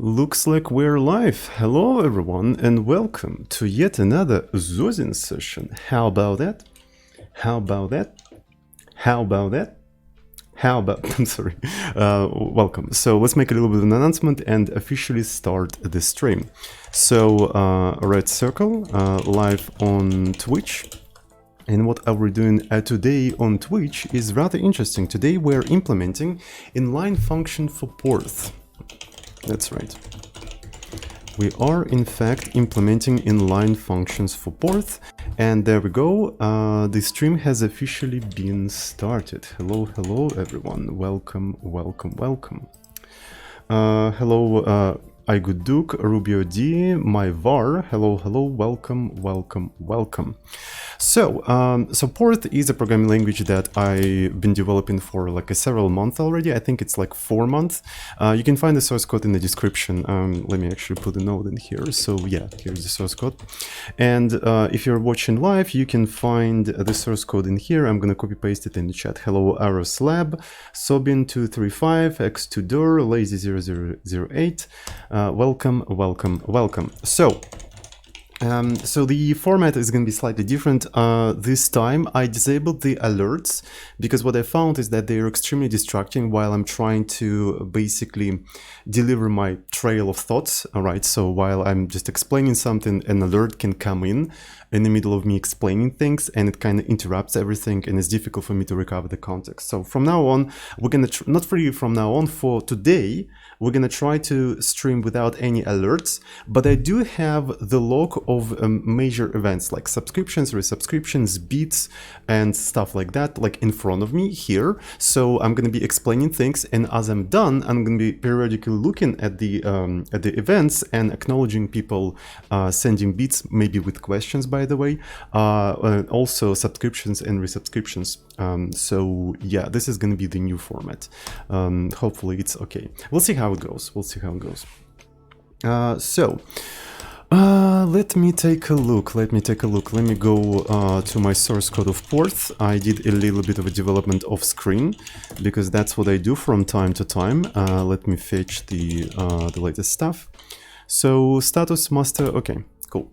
Looks like we're live. Hello everyone and welcome to yet another Zozin session. How about that? How about that? How about that? How about, I'm sorry, welcome. So let's make a little bit of an announcement and officially start the stream. So Red Circle live on Twitch. And what are we doing today on Twitch is rather interesting. Today we're implementing inline function for porth. That's right. We are in fact implementing inline functions for porth, and there we go. The stream has officially been started. Hello, hello everyone. Welcome, welcome, welcome. Hello, iGood Duke, Rubio D, my var. Hello, hello, welcome, welcome, welcome. So, porth is a programming language that I've been developing for like several months already. I think it's like 4 months. You can find the source code in the description. Let me actually put a note in here. So yeah, here's the source code. And if you're watching live, you can find the source code in here. I'm gonna copy paste it in the chat. Hello, Aros Lab, Sobin235, X2Dur, Lazy0008. Welcome, welcome, welcome. So the format is going to be slightly different. This time I disabled the alerts because what I found is that they are extremely distracting while I'm trying to basically deliver my trail of thoughts. All right, so while I'm just explaining something, an alert can come in the middle of me explaining things, and it kind of interrupts everything, and it's difficult for me to recover the context. So from now on, we're gonna not really from now on, for today, we're gonna try to stream without any alerts, but I do have the log of major events like subscriptions, resubscriptions, beats, and stuff like that, like in front of me here. So I'm gonna be explaining things, and as I'm done, I'm gonna be periodically looking at the events and acknowledging people sending beats, maybe with questions, by the way, also subscriptions and resubscriptions. So yeah, this is going to be the new format. Hopefully it's okay. We'll see how it goes. We'll see how it goes. Let me take a look. Let me go to my source code of porth. I did a little bit of a development off screen because that's what I do from time to time. Let me fetch the latest stuff. So status master. Okay, cool.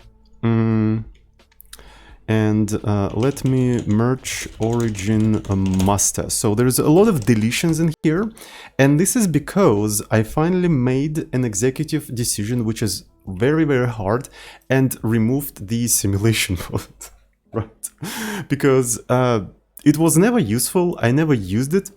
And let me merge origin master. So there's a lot of deletions in here, and this is because I finally made an executive decision, which is very, very hard, and removed the simulation mode, right? Because it was never useful, I never used it,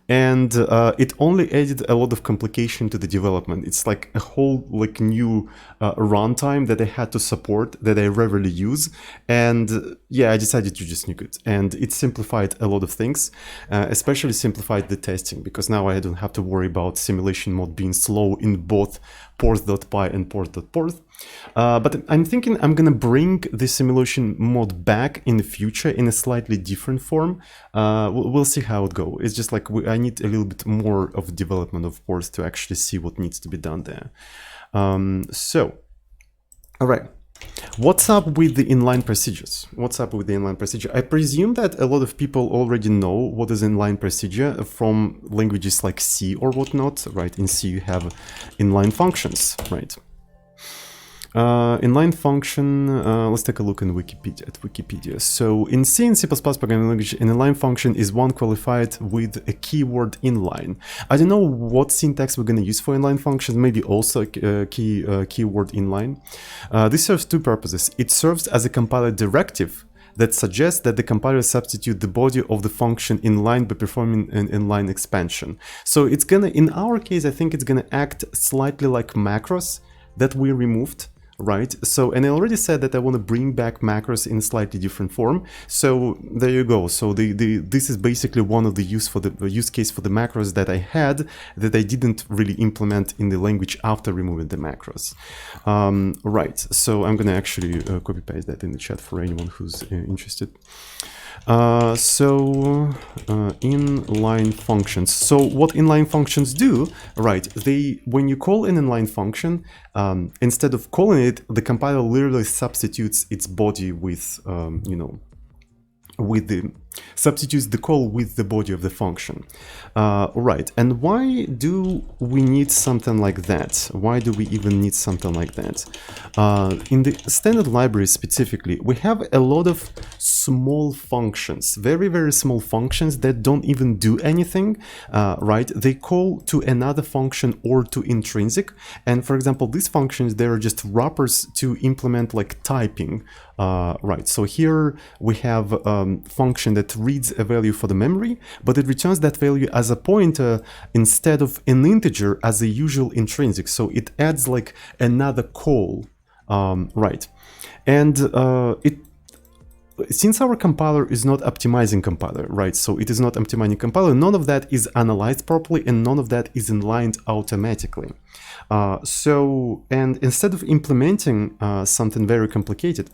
and it only added a lot of complication to the development. It's like a whole like new runtime that I had to support that I rarely use, and yeah, I decided to just nuke it, and it simplified a lot of things, especially simplified the testing, because now I don't have to worry about simulation mode being slow in both porth.py and porth.porth. But I'm thinking I'm gonna bring the simulation mode back in the future in a slightly different form. We'll see how it goes. It's just like I need a little bit more of development of porth to actually see what needs to be done there. All right. What's up with the inline procedures? What's up with the inline procedure? I presume that a lot of people already know what is inline procedure from languages like C or whatnot, right? In C you have inline functions, right? Inline function, let's take a look in Wikipedia. So in C and C++ programming language, an inline function is one qualified with a keyword inline. I don't know what syntax we're going to use for inline functions, maybe also a keyword inline. This serves two purposes. It serves as a compiler directive that suggests that the compiler substitute the body of the function inline by performing an inline expansion. So it's gonna, in our case, I think it's gonna act slightly like macros that we removed. Right, so, and I already said that I want to bring back macros in a slightly different form. So there you go. So this is basically one of the use case for the macros that I had that I didn't really implement in the language after removing the macros. Right, so I'm gonna actually copy paste that in the chat for anyone who's interested. Inline functions. So what inline functions do, right, when you call an inline function, instead of calling it, the compiler literally substitutes its body with, with the substitutes the call with the body of the function. Right, and why do we need something like that? Why do we even need something like that? In the standard library specifically, we have a lot of small functions, very, very small functions that don't even do anything, right? They call to another function or to intrinsic. And for example, these functions, they're just wrappers to implement like typing. Right, so here we have a function that reads a value for the memory, but it returns that value as a pointer instead of an integer as a usual intrinsic. So it adds like another call, right? And since our compiler is not optimizing compiler, right? So it is not optimizing compiler, none of that is analyzed properly and none of that is inlined automatically. And instead of implementing something very complicated,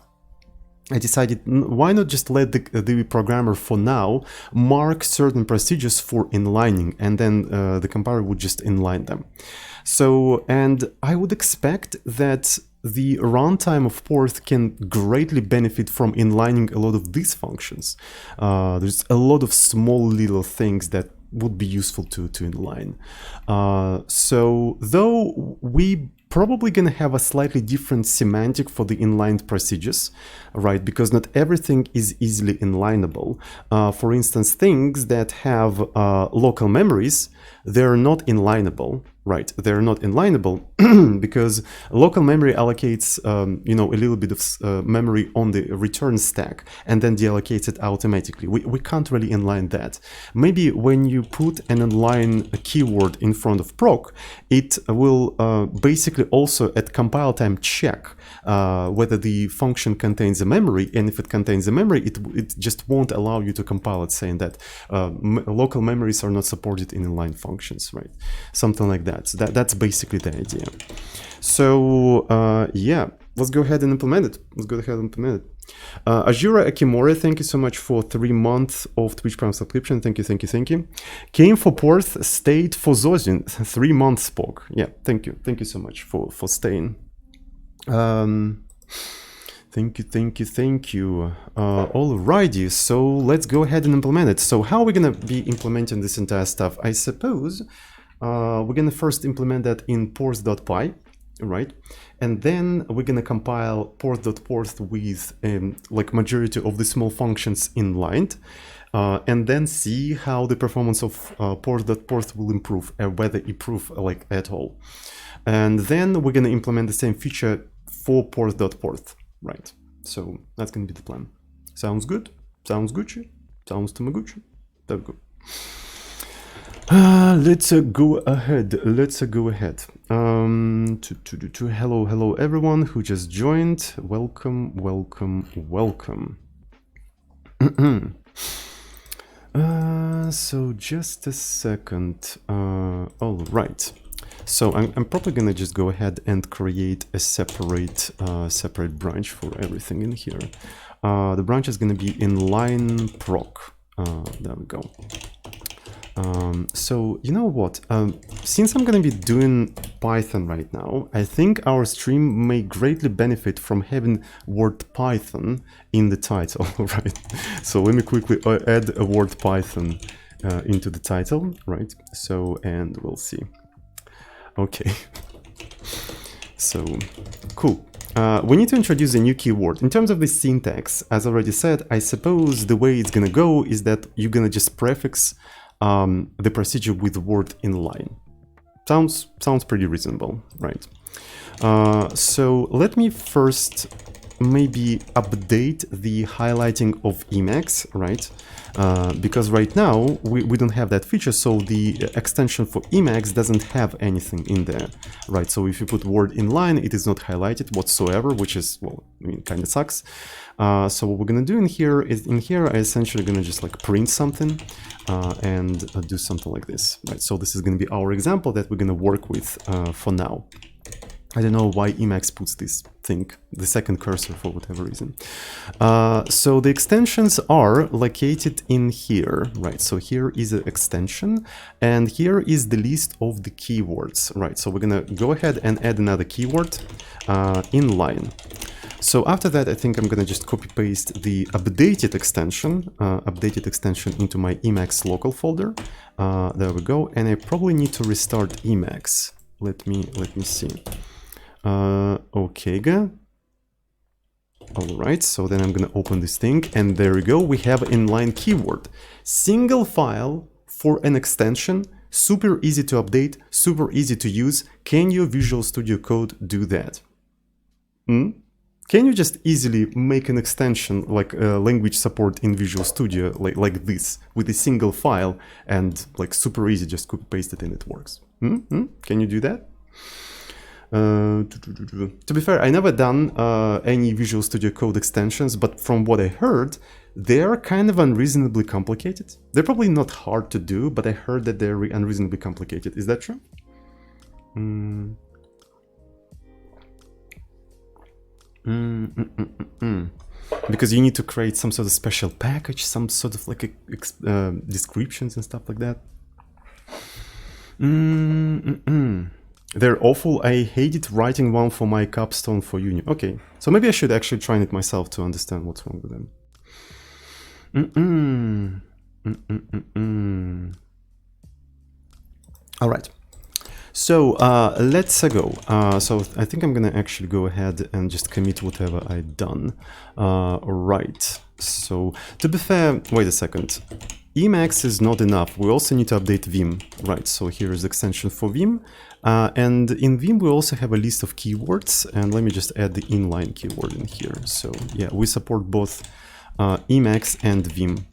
I decided, why not just let the programmer for now mark certain procedures for inlining, and then the compiler would just inline them. So, and I would expect that the runtime of Porth can greatly benefit from inlining a lot of these functions. There's a lot of small little things that would be useful to inline. So, though we probably going to have a slightly different semantic for the inlined procedures, right? Because not everything is easily inlineable. For instance, things that have local memories, they're not inlineable, right? They're not inlineable because local memory allocates, you know, a little bit of memory on the return stack and then deallocates it automatically. We can't really inline that. Maybe when you put an inline keyword in front of proc, it will basically also at compile time check whether the function contains a memory, and if it contains a memory, it just won't allow you to compile it, saying that local memories are not supported in inline functions, right? Something like that. So that's basically the idea. So yeah, let's go ahead and implement it. Ajura Akimura, thank you so much for 3 months of Twitch Prime subscription. Thank you. Came for Porth, stayed for Zozin. 3 months spoke. Yeah, thank you so much for staying. Thank you. Alrighty, so let's go ahead and implement it. So how are we gonna be implementing this entire stuff? I suppose we're gonna first implement that in porth.py, right? And then we're gonna compile porth.porth with like majority of the small functions inlined, and then see how the performance of porth.porth will improve, whether improve like at all. And then we're gonna implement the same feature for porth.porth, right? So that's gonna be the plan. Sounds good? Sounds Gucci? Sounds Tamaguchi? That's good. Let's go ahead. Hello everyone who just joined. Welcome. So just a second. All right. So I'm probably gonna just go ahead and create a separate branch for everything in here. The branch is gonna be inline proc. There we go. So you know what? Since I'm gonna be doing Python right now, I think our stream may greatly benefit from having word Python in the title, right? So let me quickly add a word Python into the title, right? So, and we'll see. Okay. So, cool. We need to introduce a new keyword. In terms of the syntax, as already said, I suppose the way it's gonna go is that you're gonna just prefix the procedure with the word inline. Sounds pretty reasonable, right? So let me first maybe update the highlighting of Emacs, right? Because right now we don't have that feature, so the extension for Emacs doesn't have anything in there, right? So if you put word inline, it is not highlighted whatsoever, which is, well, I mean, kind of sucks. So what we're gonna do in here is, I essentially gonna just like print something and do something like this, right? So this is gonna be our example that we're gonna work with for now. I don't know why Emacs puts this thing, the second cursor, for whatever reason. So the extensions are located in here, right? So here is an extension, and here is the list of the keywords, right? So we're gonna go ahead and add another keyword, inline. So after that, I think I'm gonna just copy paste the updated extension into my Emacs local folder. There we go. And I probably need to restart Emacs. Let me see. Okay, good. All right, so then I'm gonna open this thing, and there we go. We have inline keyword, single file for an extension, super easy to update, super easy to use. Can your Visual Studio Code do that? Can you just easily make an extension like language support in Visual Studio like this with a single file and like super easy, just copy paste it and it works? Can you do that? To be fair, I never done any Visual Studio Code extensions, but from what I heard, they are kind of unreasonably complicated. They're probably not hard to do, but I heard that they're unreasonably complicated. Is that true? Because you need to create some sort of special package, some sort of like descriptions and stuff like that. They're awful. I hated writing one for my capstone for uni. Okay, so maybe I should actually try it myself to understand what's wrong with them. All right. So let's go. So I think I'm gonna actually go ahead and just commit whatever I've done. Right. So to be fair, wait a second. Emacs is not enough. We also need to update Vim. Right. So here is the extension for Vim. And in Vim, we also have a list of keywords. And let me just add the inline keyword in here. So yeah, we support both Emacs and Vim.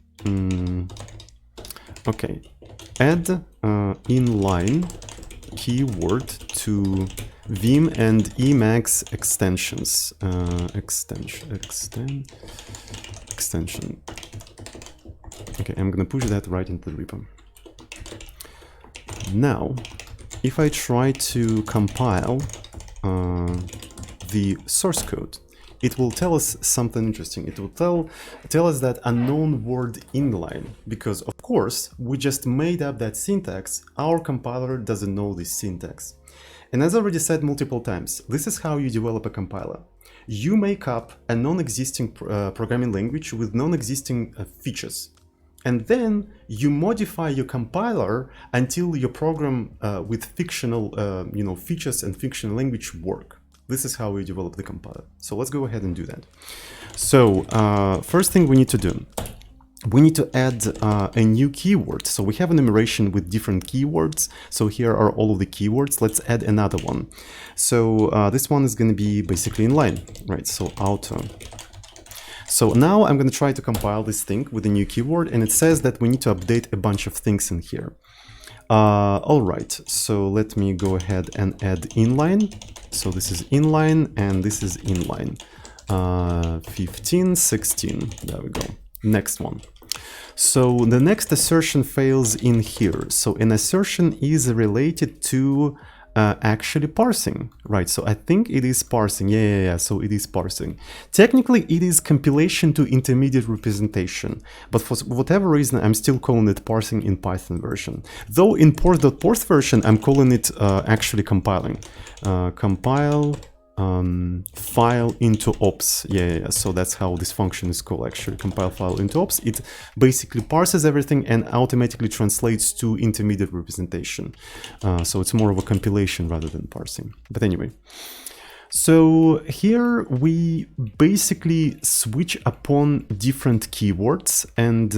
Okay. Add inline keyword to Vim and Emacs extensions. Extension. Okay, I'm gonna push that right into the repo. Now, if I try to compile the source code, it will tell us something interesting. It will tell us that unknown word inline, because of course we just made up that syntax. Our compiler doesn't know this syntax. And as I already said multiple times, this is how you develop a compiler. You make up a non-existing programming language with non-existing features. And then you modify your compiler until your program with fictional features and fictional language work. This is how we develop the compiler. So let's go ahead and do that. So first thing we need to do, we need to add a new keyword. So we have an enumeration with different keywords. So here are all of the keywords. Let's add another one. So this one is going to be basically inline, right? So auto. So now I'm going to try to compile this thing with a new keyword, and it says that we need to update a bunch of things in here. All right, so let me go ahead and add inline. So this is inline and this is inline. 15, 16, there we go. Next one. So the next assertion fails in here. So an assertion is related to actually parsing, right? So I think it is parsing. Yeah. So it is parsing. Technically, it is compilation to intermediate representation, but for whatever reason, I'm still calling it parsing in Python version. Though in port.porth version, I'm calling it actually compiling. Compile file into ops. Yeah. So that's how this function is called, actually, compile file into ops. It basically parses everything and automatically translates to intermediate representation. So it's more of a compilation rather than parsing. But anyway, so here we basically switch upon different keywords and,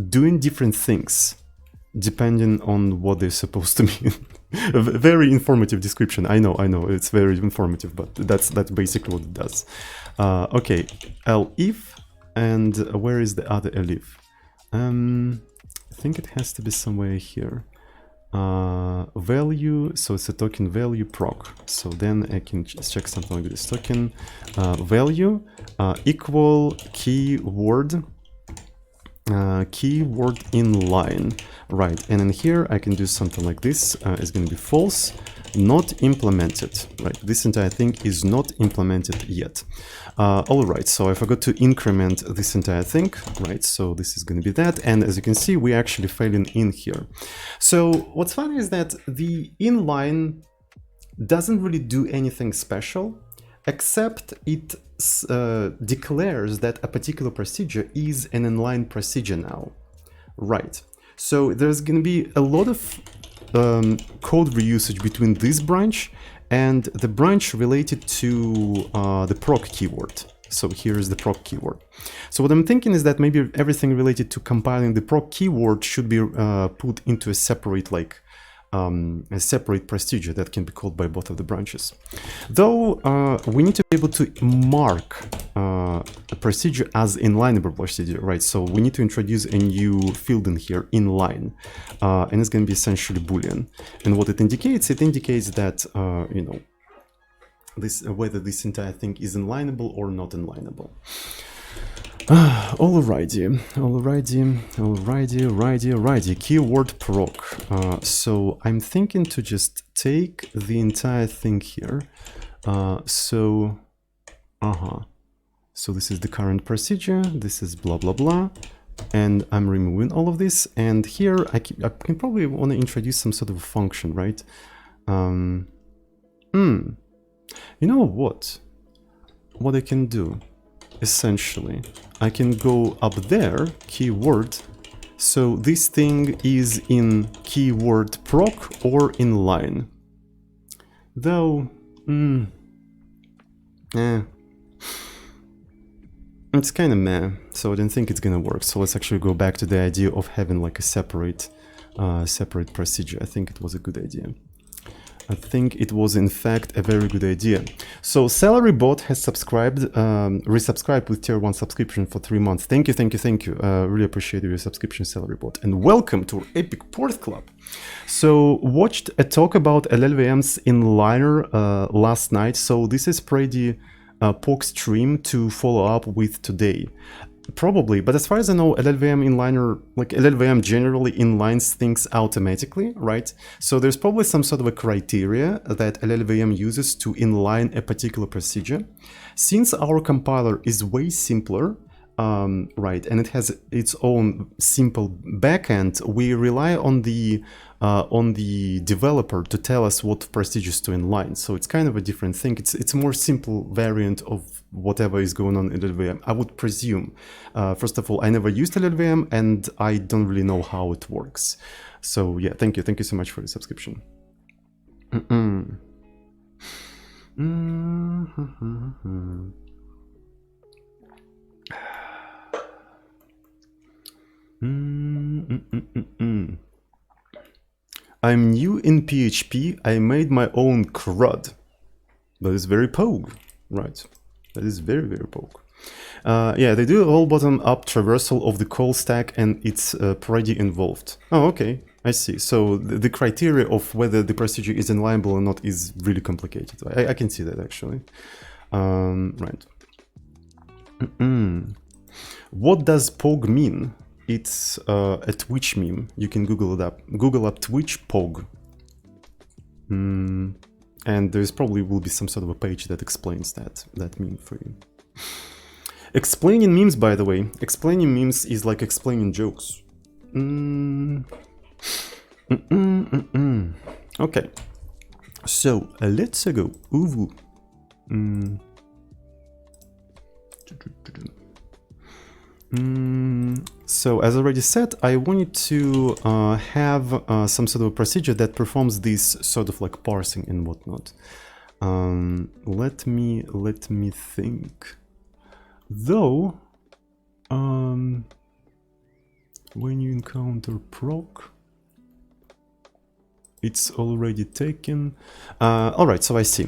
doing different things depending on what they're supposed to mean. A very informative description. I know, it's very informative, but that's basically what it does. Okay, elif, and where is the other elif? I think it has to be somewhere here. Value, so it's a token value proc. So then I can check something like this. Token value equal keyword. Keyword inline, right? And in here I can do something like this. It's going to be false, not implemented, right? This entire thing is not implemented yet. All right, so I forgot to increment this entire thing, right? So this is going to be that, and as you can see, we're actually failing in here. So what's funny is that the inline doesn't really do anything special. except it declares that a particular procedure is an inline procedure now. Right. So there's going to be a lot of code reusage between this branch and the branch related to the proc keyword. So here's the proc keyword. So what I'm thinking is that maybe everything related to compiling the proc keyword should be put into a separate, like, a separate procedure that can be called by both of the branches. Though we need to be able to mark a procedure as inlineable procedure, right? So we need to introduce a new field in here, inline, and it's going to be essentially Boolean. And what it indicates that you know, this whether this entire thing is inlineable or not inlineable. Alrighty, keyword proc. So I'm thinking to just take the entire thing here. So this is the current procedure, this is blah blah blah, and I'm removing all of this, and here I can probably want to introduce some sort of function, right? You know what I can do? Essentially, I can go up there, keyword, so this thing is in keyword proc or inline. Though, it's kind of meh, so I don't think it's gonna work. So let's actually go back to the idea of having like a separate procedure. I think it was a good idea. I think it was in fact a very good idea. So SalaryBot has subscribed, resubscribed with tier 1 subscription for 3 months. Thank you. Really appreciate your subscription, SalaryBot. And welcome to our Epic Port Club. So watched a talk about LLVMs Inliner last night. So this is pretty POC stream to follow up with today. Probably, but as far as I know, LLVM inliner, like LLVM generally inlines things automatically, right? So there's probably some sort of a criteria that LLVM uses to inline a particular procedure. Since our compiler is way simpler, right, and it has its own simple backend, we rely on the developer to tell us what procedures to inline. So it's kind of a different thing. It's a more simple variant of whatever is going on in LLVM, I would presume. First of all, I never used LLVM and I don't really know how it works. So yeah, thank you so much for the subscription. I'm new in PHP, I made my own CRUD. That is very pogue, right? That is very pogue. Yeah, they do a whole bottom-up traversal of the call stack and it's pretty involved. Oh, okay, I see. So the criteria of whether the procedure is inlineable or not is really complicated. I can see that actually. Right. What does pogue mean? It's a Twitch meme. You can Google it up. Google up Twitch pogue. And there's probably will be some sort of a page that explains that meme for you. Explaining memes, by the way. Explaining memes is like explaining jokes. Okay. So let's go. Uvu. So as already said, I wanted to have some sort of a procedure that performs this sort of like parsing and whatnot. Let me think. Though, when you encounter proc, it's already taken. All right, so I see.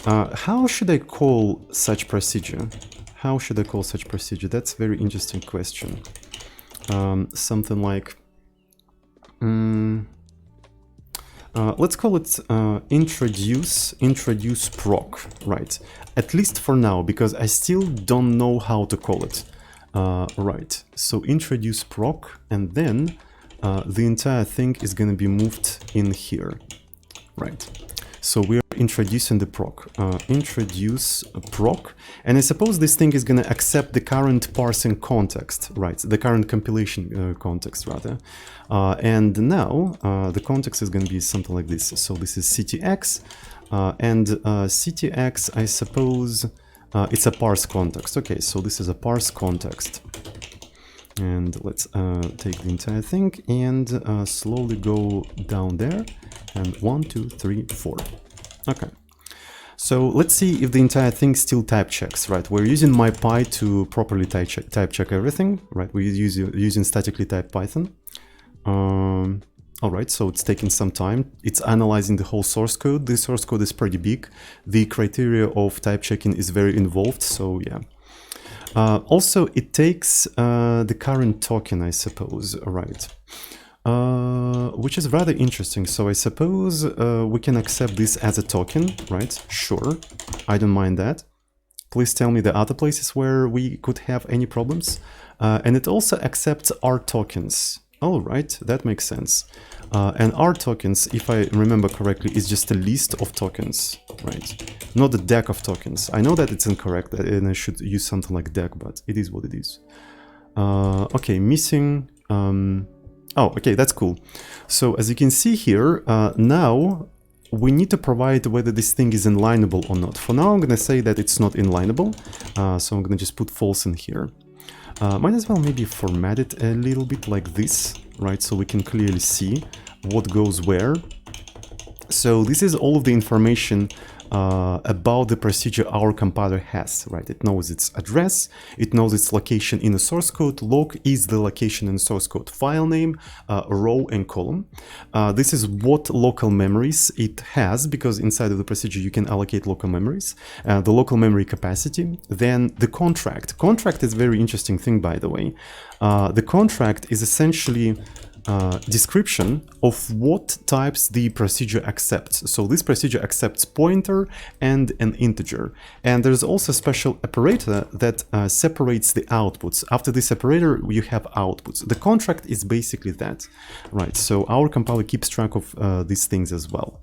How should I call such procedure? How should I call such procedure? That's a very interesting question. Something like, let's call it introduce proc, right? At least for now, because I still don't know how to call it. Right, so introduce proc, and then the entire thing is going to be moved in here, right? So we're introducing the proc, introduce proc, and I suppose this thing is going to accept the current parsing context, right? The current compilation context, rather. And now the context is going to be something like this. So this is ctx, and CTX, I suppose, it's a parse context. Okay, so this is a parse context. And let's take the entire thing and slowly go down there. And 1, 2, 3, 4. Okay. So let's see if the entire thing still type checks, right? We're using MyPy to properly type check everything, right? We're using statically typed Python. All right, so it's taking some time. It's analyzing the whole source code. The source code is pretty big. The criteria of type checking is very involved, so yeah. Also, it takes the current token, I suppose, right? Which is rather interesting. So I suppose we can accept this as a token, right? Sure, I don't mind that. Please tell me the other places where we could have any problems. And it also accepts R tokens. All right, that makes sense. And R tokens, if I remember correctly, is just a list of tokens, right? Not a deck of tokens. I know that it's incorrect and I should use something like deck, but it is what it is. Okay, missing... Oh, okay, that's cool. So as you can see here, now we need to provide whether this thing is inlineable or not. For now, I'm going to say that it's not inlineable. So I'm going to just put false in here. Might as well maybe format it a little bit like this, right? So we can clearly see what goes where. So this is all of the information about the procedure our compiler has, right? It knows its address, it knows its location in the source code. Log is the location in the source code file name, row and column. This is what local memories it has, because inside of the procedure you can allocate local memories, the local memory capacity. Then the contract. Contract is a very interesting thing, by the way. The contract is essentially description of what types the procedure accepts. So this procedure accepts pointer and an integer. And there's also a special operator that separates the outputs. After this operator, you have outputs. The contract is basically that, right? So our compiler keeps track of these things as well.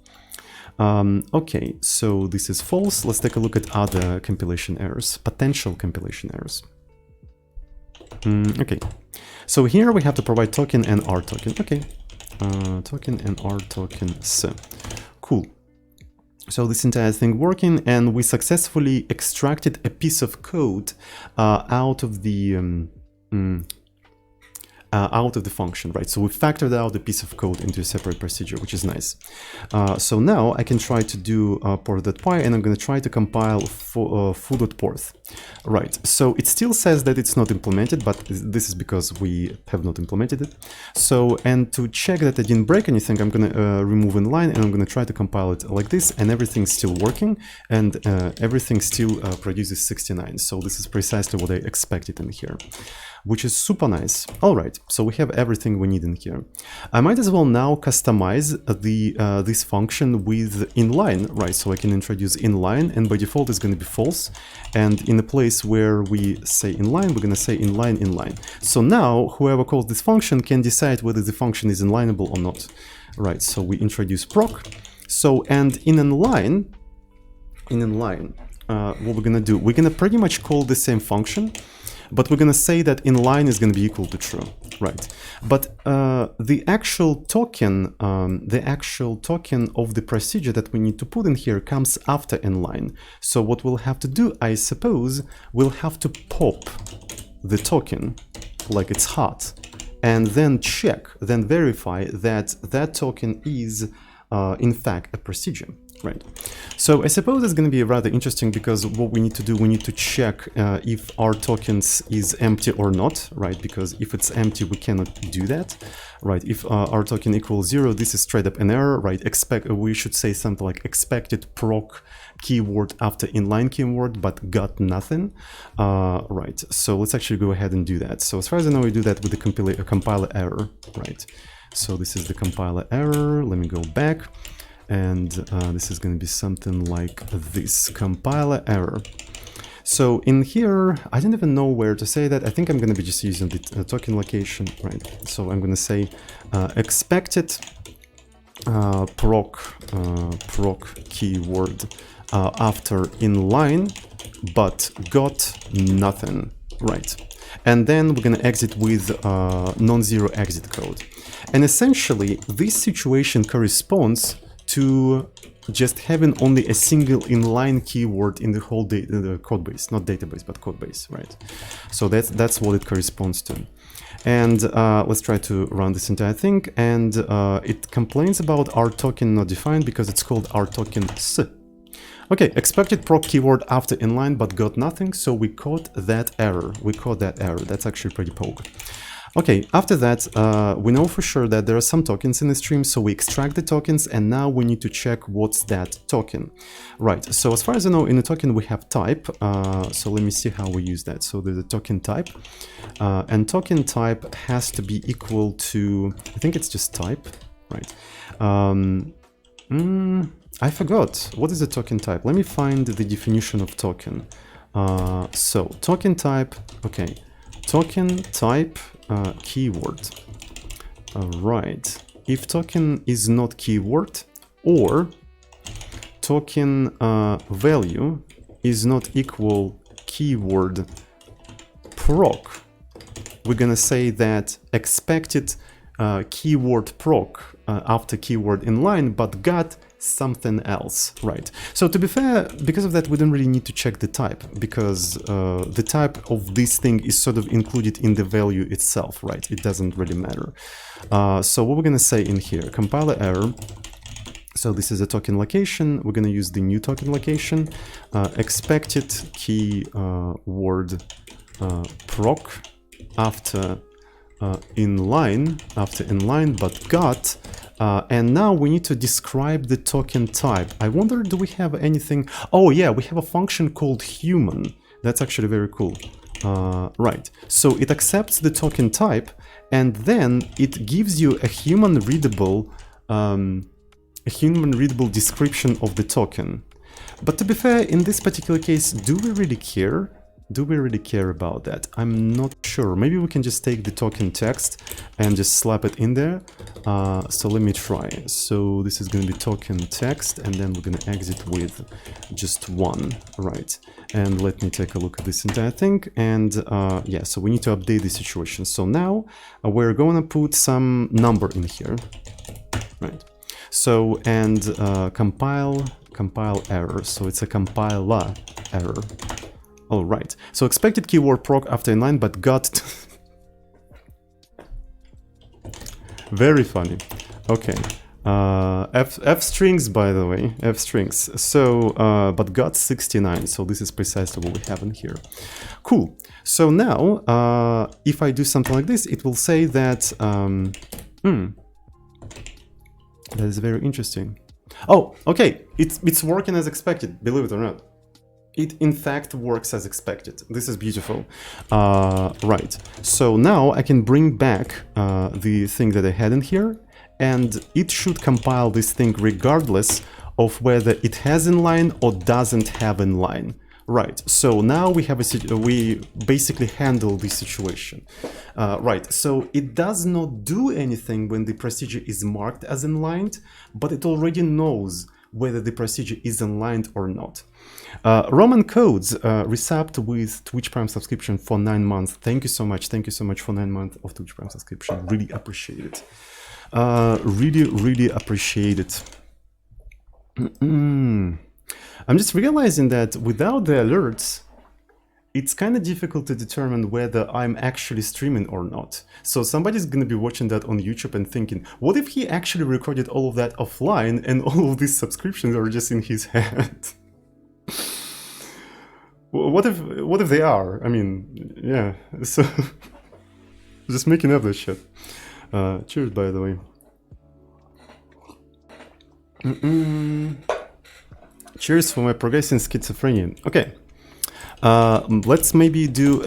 Okay, so this is false. Let's take a look at other compilation errors, potential compilation errors. Okay. So here we have to provide token and R token. Okay, token and R token. So cool. So this entire thing working, and we successfully extracted a piece of code out of the function, right? So we factored out a piece of code into a separate procedure, which is nice. So now I can try to do port.py, and I'm going to try to compile foo.porth. Right, so it still says that it's not implemented, but this is because we have not implemented it. So, and to check that I didn't break anything, I'm going to remove inline, and I'm going to try to compile it like this, and everything's still working, and everything still produces 69. So this is precisely what I expected in here, which is super nice. All right, so we have everything we need in here. I might as well now customize this function with inline, right? So I can introduce inline, and by default it's going to be false. And in the place where we say inline, we're going to say inline, inline. So now whoever calls this function can decide whether the function is inlineable or not. Right, so we introduce proc. So, and in inline, what we're going to do, we're going to pretty much call the same function, but we're going to say that inline is going to be equal to true, right? But the actual token of the procedure that we need to put in here comes after inline. So what we'll have to do, I suppose, we'll have to pop the token like it's hot, and then check, then verify that that token is in fact a procedure. Right. So I suppose it's going to be rather interesting, because what we need to do, we need to check if our tokens is empty or not, right? Because if it's empty, we cannot do that, right? If our token equals 0, this is straight up an error, right? We should say something like expected proc keyword after inline keyword, but got nothing, right? So let's actually go ahead and do that. So as far as I know, we do that with the compiler error, right? So this is the compiler error. Let me go back. And this is going to be something like this, compiler error. So in here, I don't even know where to say that. I think I'm going to be just using the token location, right? So I'm going to say expected proc keyword after inline, but got nothing, right? And then we're going to exit with non-zero exit code. And essentially, this situation corresponds to just having only a single inline keyword in the whole the code base, not database, but code base, right? So that's what it corresponds to. And let's try to run this entire thing. And it complains about our token not defined because it's called our token s. Okay, expected proc keyword after inline but got nothing, so we caught that error. That's actually pretty poke. Okay, after that, we know for sure that there are some tokens in the stream, so we extract the tokens, and now we need to check what's that token. Right, so as far as I know, in the token we have type, so let me see how we use that. So there's a token type, and token type has to be equal to, I think it's just type, right? I forgot, what is a token type? Let me find the definition of token. So token type, okay, token type keyword. Right, if token is not keyword or token value is not equal keyword proc, we're gonna say that expected keyword proc after keyword inline but got something else, right? So to be fair, because of that, we don't really need to check the type, because the type of this thing is sort of included in the value itself, right? It doesn't really matter. So what we're gonna say in here, compiler error. So this is a token location. We're gonna use the new token location, expected keyword proc after inline but got. And now we need to describe the token type. I wonder, do we have anything? Oh yeah, we have a function called human. That's actually very cool. Right, so it accepts the token type, and then it gives you a human readable description of the token. But to be fair, in this particular case, do we really care? Do we really care about that? I'm not sure. Maybe we can just take the token text and just slap it in there. So let me try. So this is going to be token text, and then we're going to exit with just one, right? And let me take a look at this entire thing. And yeah, so we need to update the situation. So now we're going to put some number in here, right? So, and compile error. So it's a compiler error. All right, so expected keyword proc after inline, but got very funny. Okay, f strings, by the way, f strings. So, but got 69. So this is precisely what we have in here. Cool. So now, if I do something like this, it will say that. That is very interesting. Oh, okay, it's working as expected. Believe it or not. It in fact works as expected. This is beautiful. Right, so now I can bring back the thing that I had in here, and it should compile this thing regardless of whether it has inline or doesn't have inline. Right, so now we have we basically handle this situation. Right, so it does not do anything when the procedure is marked as inlined, but it already knows whether the procedure is inlined or not. Roman Codes resubbed with Twitch Prime subscription for 9 months. Thank you so much. Thank you so much for 9 months of Twitch Prime subscription. Really appreciate it. Really appreciate it. I'm just realizing that without the alerts, it's kind of difficult to determine whether I'm actually streaming or not. So somebody's going to be watching that on YouTube and thinking, what if he actually recorded all of that offline and all of these subscriptions are just in his head? What if they are? I mean, yeah, so just making up this shit. Cheers, by the way. Cheers for my progressing schizophrenia. Okay. Let's maybe do,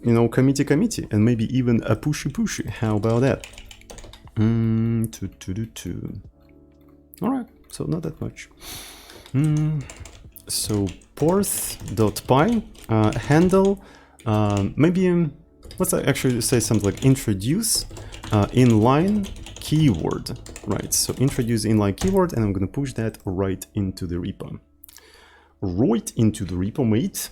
you know, committee, and maybe even a pushy. How about that? All right, so not that much. So porth.py handle, maybe let's actually say something like introduce inline keyword, right? So introduce inline keyword, and I'm gonna push that right into the repo. Right into the repo, mate.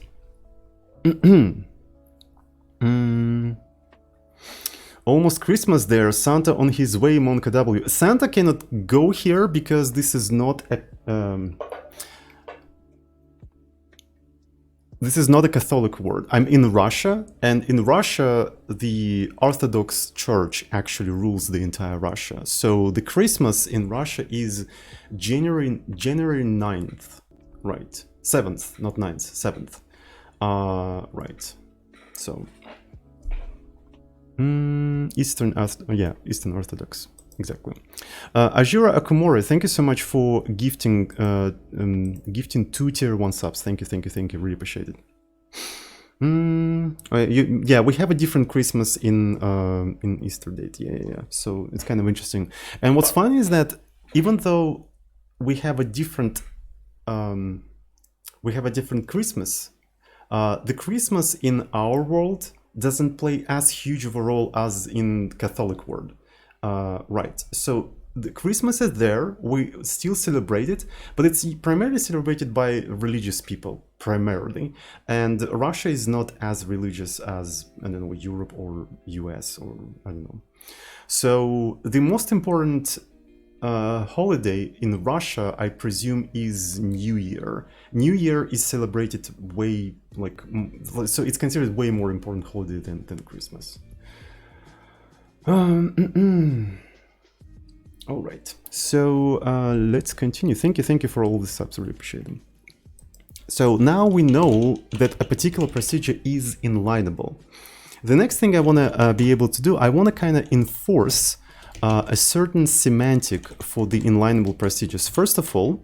Almost Christmas there. Santa on his way, Monka W. Santa cannot go here because this is not a Catholic word. I'm in Russia, and in Russia, the Orthodox Church actually rules the entire Russia. So the Christmas in Russia is January 9th, right? 7th, not 9th, 7th. Right. So Eastern Orthodox. Exactly. Ajira Akumori, thank you so much for gifting 2 tier 1 subs. Thank you. Really appreciate it. Yeah, we have a different Christmas in Easter date. Yeah. So it's kind of interesting. And what's funny is that even though we have a different Christmas, the Christmas in our world doesn't play as huge of a role as in Catholic world. Right, so the Christmas is there, we still celebrate it, but it's primarily celebrated by religious people, primarily. And Russia is not as religious as, I don't know, Europe or US or, I don't know. So the most important holiday in Russia, I presume, is New Year. New Year is celebrated way, so it's considered way more important holiday than Christmas. All right, so let's continue. Thank you for all the subs, really appreciate them. So now we know that a particular procedure is inlineable. The next thing I want to be able to do, I want to kind of enforce a certain semantic for the inlineable procedures. First of all,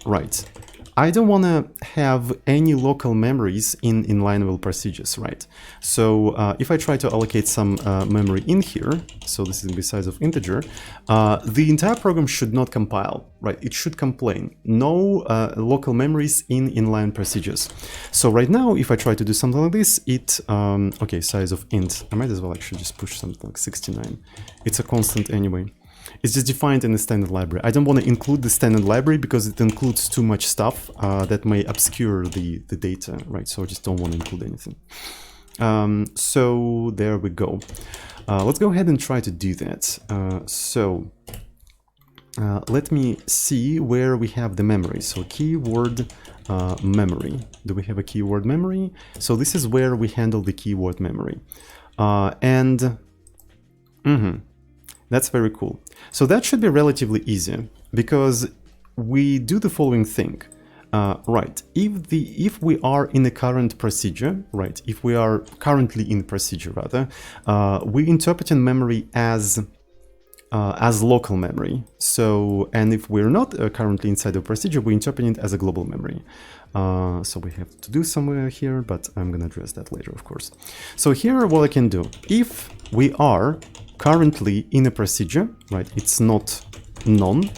right, I don't want to have any local memories in inlineable procedures, right? So if I try to allocate some memory in here, so this is going to be size of integer, the entire program should not compile, right? It should complain. No local memories in inline procedures. So right now, if I try to do something like this, okay, size of int, I might as well actually just push something like 69. It's a constant anyway. It's just defined in the standard library. I don't want to include the standard library because it includes too much stuff that may obscure the data, right? So I just don't want to include anything. So there we go. Let's go ahead and try to do that. Let me see where we have the memory. So keyword memory. Do we have a keyword memory? So this is where we handle the keyword memory. That's very cool. So that should be relatively easy because we do the following thing. Right, if we are in a current procedure, right, if we are currently in procedure rather, we interpret in memory as local memory. So, and if we're not currently inside the procedure, we interpret it as a global memory. So we have to do somewhere here, but I'm going to address that later, of course. So here, what I can do, if we are currently in a procedure, right, it's not none,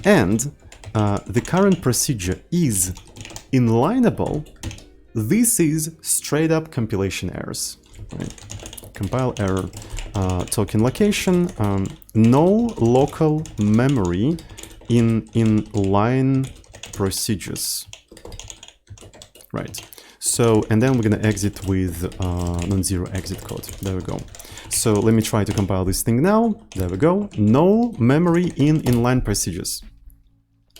and the current procedure is inlineable, this is straight up compilation errors, right? Compile error, token location, no local memory in inline procedures, right? So, and then we're gonna exit with non-zero exit code. There we go. So let me try to compile this thing now. There we go. No memory in inline procedures.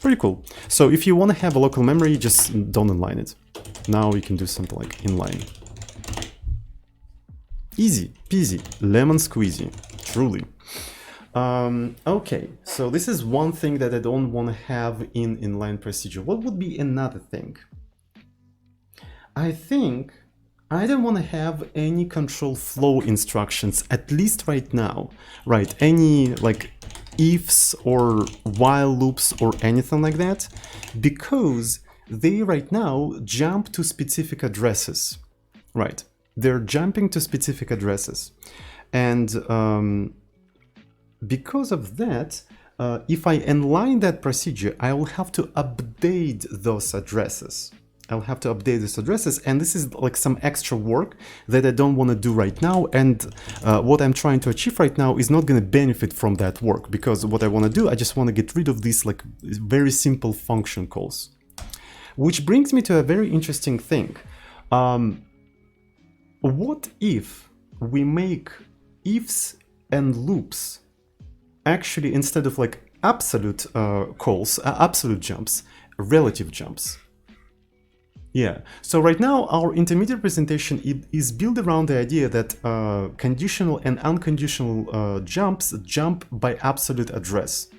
Pretty cool. So if you want to have a local memory, just don't inline it. Now you can do something like inline. Easy peasy, lemon squeezy, truly. Okay, so this is one thing that I don't want to have in inline procedure. What would be another thing? I think I don't want to have any control flow instructions, at least right now, right? Any like ifs or while loops or anything like that, because they right now jump to specific addresses, right? They're jumping to specific addresses. And because of that, if I inline that procedure, I will have to update those addresses. I'll have to update these addresses, and this is like some extra work that I don't want to do right now, and what I'm trying to achieve right now is not going to benefit from that work, because what I want to do, I just want to get rid of these like very simple function calls. Which brings me to a very interesting thing. What if we make ifs and loops actually, instead of like absolute calls, absolute jumps, relative jumps. Yeah, so right now our intermediate representation is built around the idea that conditional and unconditional jumps jump by absolute address,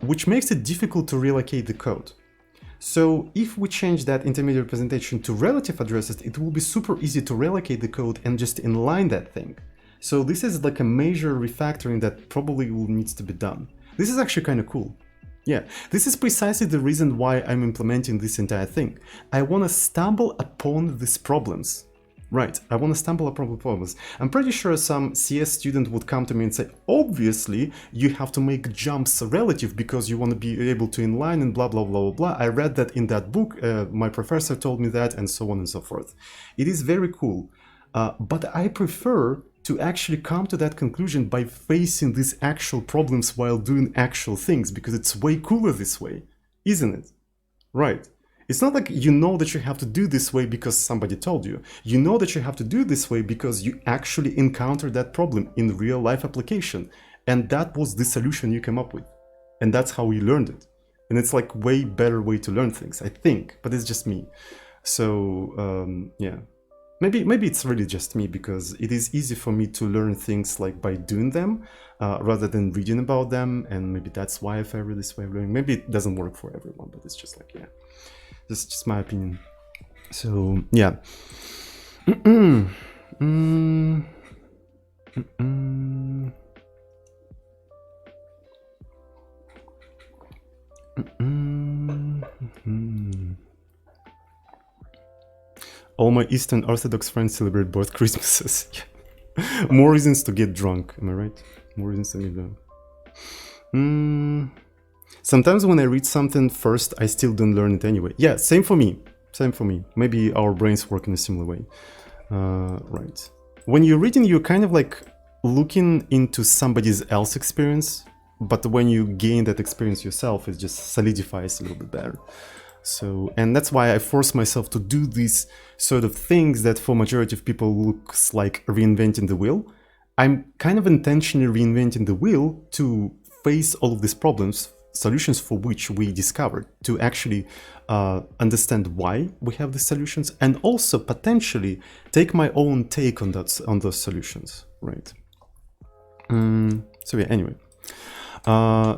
which makes it difficult to relocate the code. So if we change that intermediate representation to relative addresses, it will be super easy to relocate the code and just inline that thing. So this is like a major refactoring that probably will needs to be done. This is actually kind of cool. Yeah, this is precisely the reason why I'm implementing this entire thing. I want to stumble upon these problems. Right, I want to stumble upon problems. I'm pretty sure some CS student would come to me and say, obviously, you have to make jumps relative because you want to be able to inline and blah, blah, blah, blah, blah. I read that in that book, my professor told me that, and so on and so forth. It is very cool, but I prefer to actually come to that conclusion by facing these actual problems while doing actual things, because it's way cooler this way, isn't it? Right. It's not like you know that you have to do this way because somebody told you. You know that you have to do this way because you actually encountered that problem in real life application. And that was the solution you came up with. And that's how you learned it. And it's like way better way to learn things, I think, but it's just me. So, yeah. Maybe it's really just me, because it is easy for me to learn things like by doing them rather than reading about them, and maybe that's why I favor this way of learning. Maybe it doesn't work for everyone, but it's just like, yeah, this is just my opinion. So yeah. All my Eastern Orthodox friends celebrate both Christmases. More reasons to get drunk, am I right? More reasons to get drunk. Sometimes when I read something first, I still don't learn it anyway. Yeah, same for me. Same for me. Maybe our brains work in a similar way. Right. When you're reading, you're kind of like looking into somebody else's experience, but when you gain that experience yourself, it just solidifies a little bit better. So, and that's why I force myself to do these sort of things that for majority of people looks like reinventing the wheel. I'm kind of intentionally reinventing the wheel to face all of these problems, solutions for which we discovered, to actually understand why we have these solutions, and also potentially take my own take on those solutions, right? So yeah, anyway.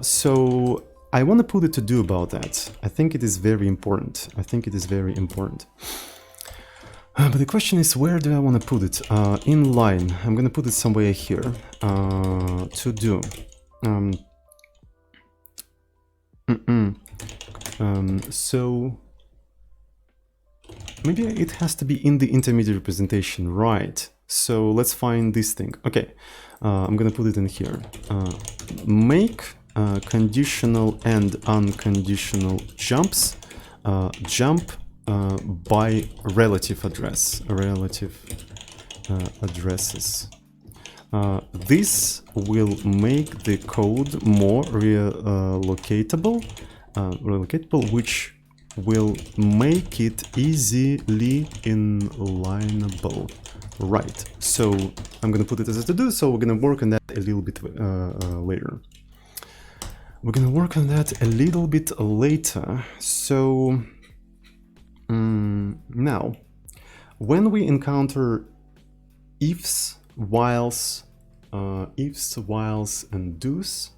So I want to put it to do about that. I think it is very important. I think it is very important. But the question is, where do I want to put it? Inline. I'm going to put it somewhere here. To do. So maybe it has to be in the intermediate representation, right? So let's find this thing. Okay, I'm going to put it in here. Make conditional and unconditional jumps jump by relative addresses. This will make the code more relocatable, which will make it easily inlineable. Right. So I'm going to put it as a to-do, so we're going to work on that a little bit later. We're going to work on that a little bit later. So now, when we encounter ifs, whiles, and do's,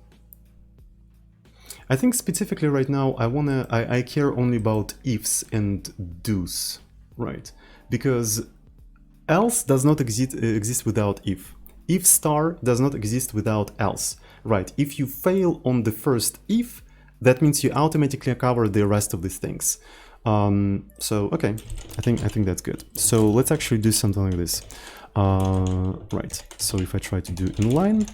I think specifically right now I care only about ifs and do's, right? Because else does not exist without if. If star does not exist without else, right? If you fail on the first if, that means you automatically cover the rest of these things. So okay, I think that's good. So let's actually do something like this. Right. So if I try to do inline,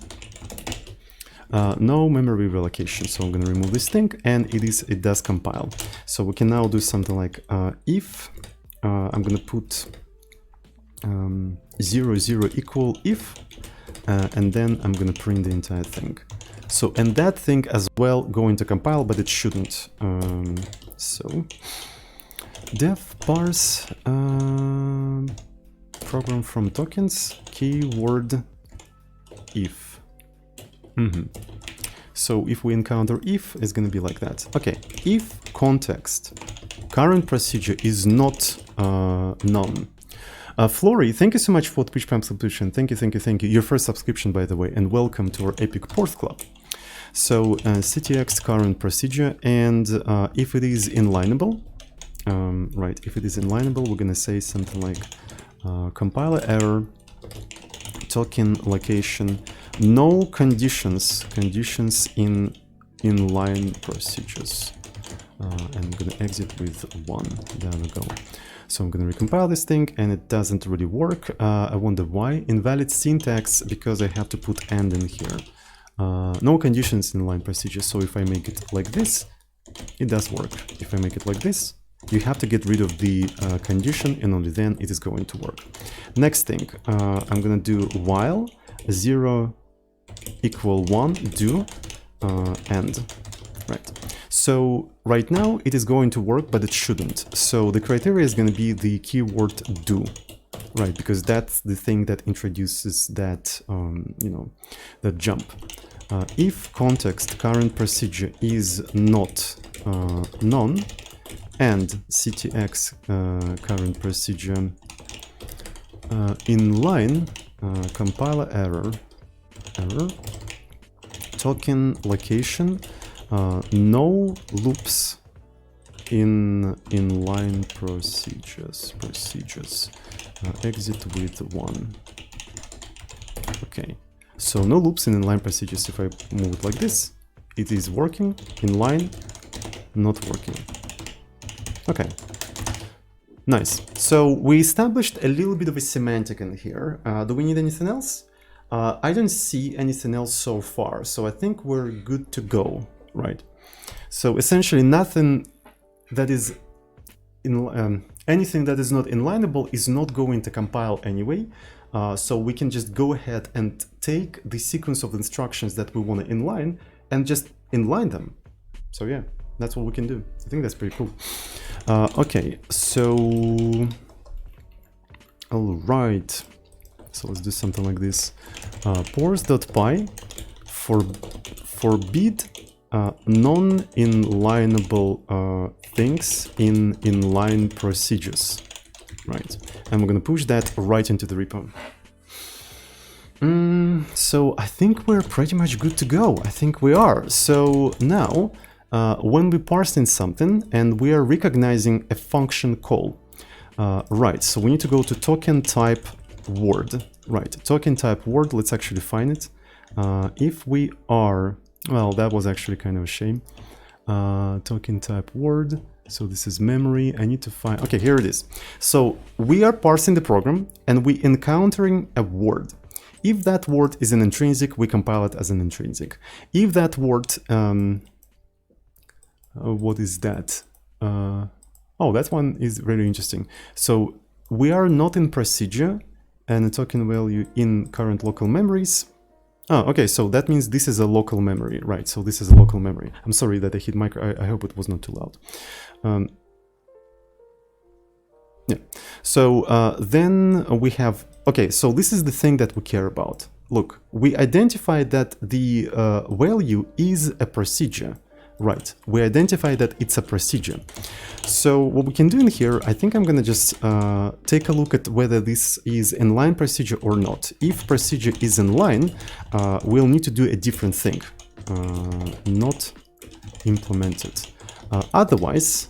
no memory relocation. So I'm going to remove this thing, and it does compile. So we can now do something like if I'm going to put 0 0 equal if, and then I'm going to print the entire thing. So, and that thing as well going to compile, but it shouldn't. So def parse program from tokens, keyword if. So if we encounter if, it's going to be like that. Okay, if context current procedure is not none. Flory, thank you so much for Twitch Prime subscription. Thank you, thank you, thank you. Your first subscription, by the way, and welcome to our Epic Port Club. So ctx current procedure, and if it is inlineable, right, if it is inlineable, we're gonna say something like compiler error, token location, no conditions in inline procedures. And I'm gonna exit with 1. There we go. So I'm gonna recompile this thing, and it doesn't really work. I wonder why. Invalid syntax, because I have to put and in here. No conditions in inline procedure. So if I make it like this, it does work. If I make it like this, you have to get rid of the condition, and only then it is going to work. Next thing, I'm gonna do while 0 equal 1 do end. Right. So right now it is going to work, but it shouldn't. So the criteria is going to be the keyword do, right? Because that's the thing that introduces that, you know, that jump. If context current procedure is not none, and ctx current procedure inline compiler error token location. No loops in inline procedures. Exit with 1. Okay, so no loops in inline procedures. If I move it like this, it is working. Inline, not working. Okay, nice. So we established a little bit of a semantic in here. Do we need anything else? I don't see anything else so far, so I think we're good to go. Right. So essentially nothing that is in anything that is not inlineable is not going to compile anyway. So we can just go ahead and take the sequence of instructions that we want to inline and just inline them. So yeah, that's what we can do. I think that's pretty cool. Okay, so all right. So let's do something like this. Pors.py forbid non-inlineable things in inline procedures, right? And we're going to push that right into the repo. So I think we're pretty much good to go. I think we are. So now, when we parse in something and we are recognizing a function call, right? So we need to go to token type word, right? Token type word. Let's actually find it. If we are well, that was actually kind of a shame. Token type word. So this is memory. I need to find. Okay, here it is. So we are parsing the program and we encountering a word. If that word is an intrinsic, we compile it as an intrinsic. If that word, what is that? Oh, that one is really interesting. So we are not in procedure and a token value in current local memories. Oh, okay, so that means this is a local memory, right? So this is a local memory. I'm sorry that I hit micro. I hope it was not too loud. Yeah. So then we have, okay, so this is the thing that we care about. Look, we identified that the value is a procedure, right? We identify that it's a procedure. So what we can do in here, I think I'm gonna just take a look at whether this is inline procedure or not. If procedure is inline, we'll need to do a different thing, not implemented. Otherwise,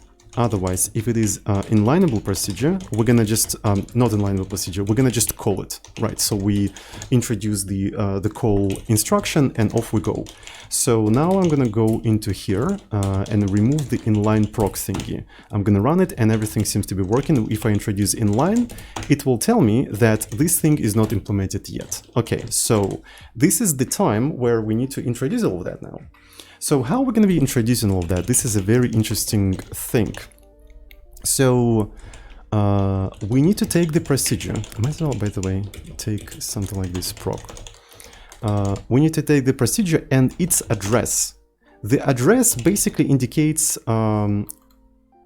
if it is inlineable procedure, we're gonna just not inlineable procedure. We're gonna just call it, right? So we introduce the call instruction and off we go. So now I'm gonna go into here and remove the inline proc thingy. I'm gonna run it and everything seems to be working. If I introduce inline, it will tell me that this thing is not implemented yet. Okay, so this is the time where we need to introduce all of that now. So how are we going to be introducing all of that? This is a very interesting thing. So we need to take the procedure. I might as well, by the way, take something like this proc. We need to take the procedure and its address. The address basically indicates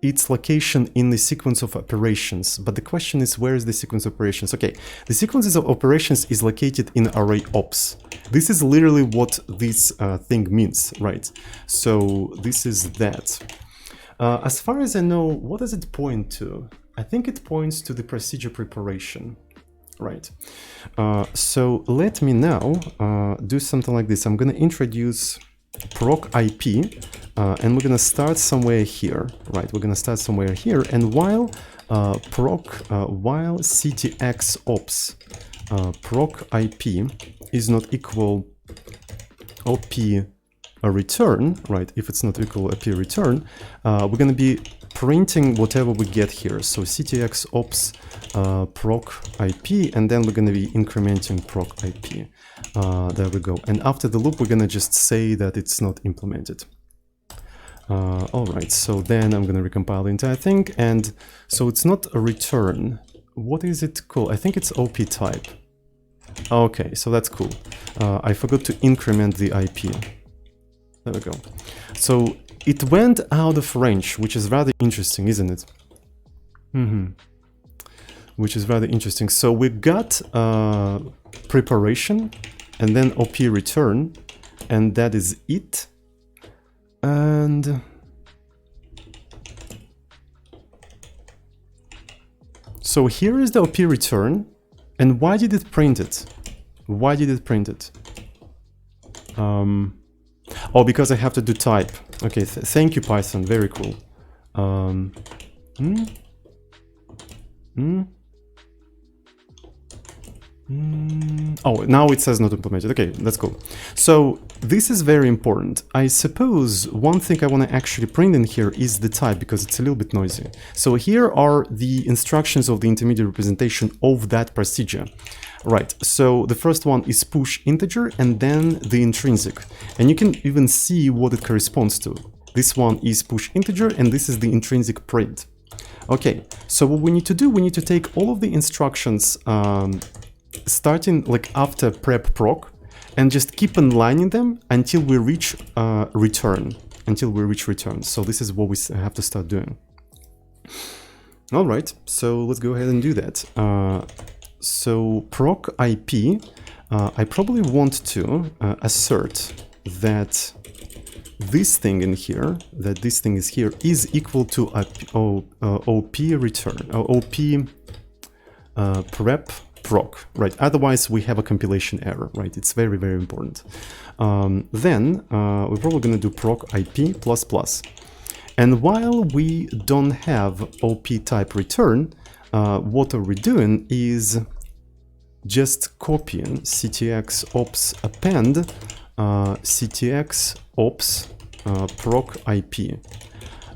its location in the sequence of operations. But the question is, where is the sequence of operations? Okay, the sequences of operations is located in array ops. This is literally what this thing means, right? So this is that. As far as I know, what does it point to? I think it points to the procedure preparation, right? So let me now do something like this. I'm going to introduce proc IP, and we're going to start somewhere here, right? We're going to start somewhere here, and while while ctx ops proc IP is not equal op return, right? If it's not equal op return, we're going to be printing whatever we get here. So ctx ops proc IP, and then we're going to be incrementing proc IP. There we go. And after the loop, we're going to just say that it's not implemented. All right, so then I'm going to recompile the entire thing. And so it's not a return. What is it called? I think it's OP type. Okay, so that's cool. I forgot to increment the IP. There we go. So it went out of range, which is rather interesting, isn't it? Which is rather interesting. So we got preparation and then OP return, and that is it. And so here is the OP return. And why did it print it? Why did it print it? Oh, because I have to do type. Okay, thank you, Python. Very cool. Oh, now it says not implemented. Okay, that's cool. So this is very important. I suppose one thing I want to actually print in here is the type, because it's a little bit noisy. So here are the instructions of the intermediate representation of that procedure. Right, so the first one is push integer and then the intrinsic. And you can even see what it corresponds to. This one is push integer and this is the intrinsic print. Okay, so what we need to do, we need to take all of the instructions starting like after prep proc and just keep inlining them until we reach return. So this is what we have to start doing. All right, so let's go ahead and do that. So proc IP, I probably want to assert that this thing in here, is equal to OP return, OP prep proc, right? Otherwise we have a compilation error, right? It's very, very important. Then we're probably going to do proc IP plus plus. And while we don't have OP type return, what we're doing is just copying ctx ops append ctx ops proc IP.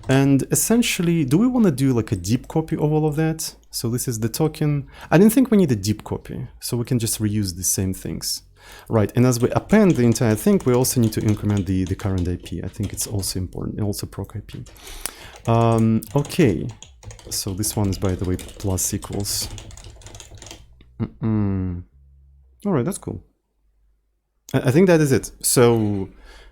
And essentially, do we want to do like a deep copy of all of that? So this is the token. I didn't think we need a deep copy, so we can just reuse the same things. Right, and as we append the entire thing, we also need to increment the current IP. I think it's also important, and also proc IP. Okay, so this one is, by the way, plus equals. All right, that's cool. I think that is it. So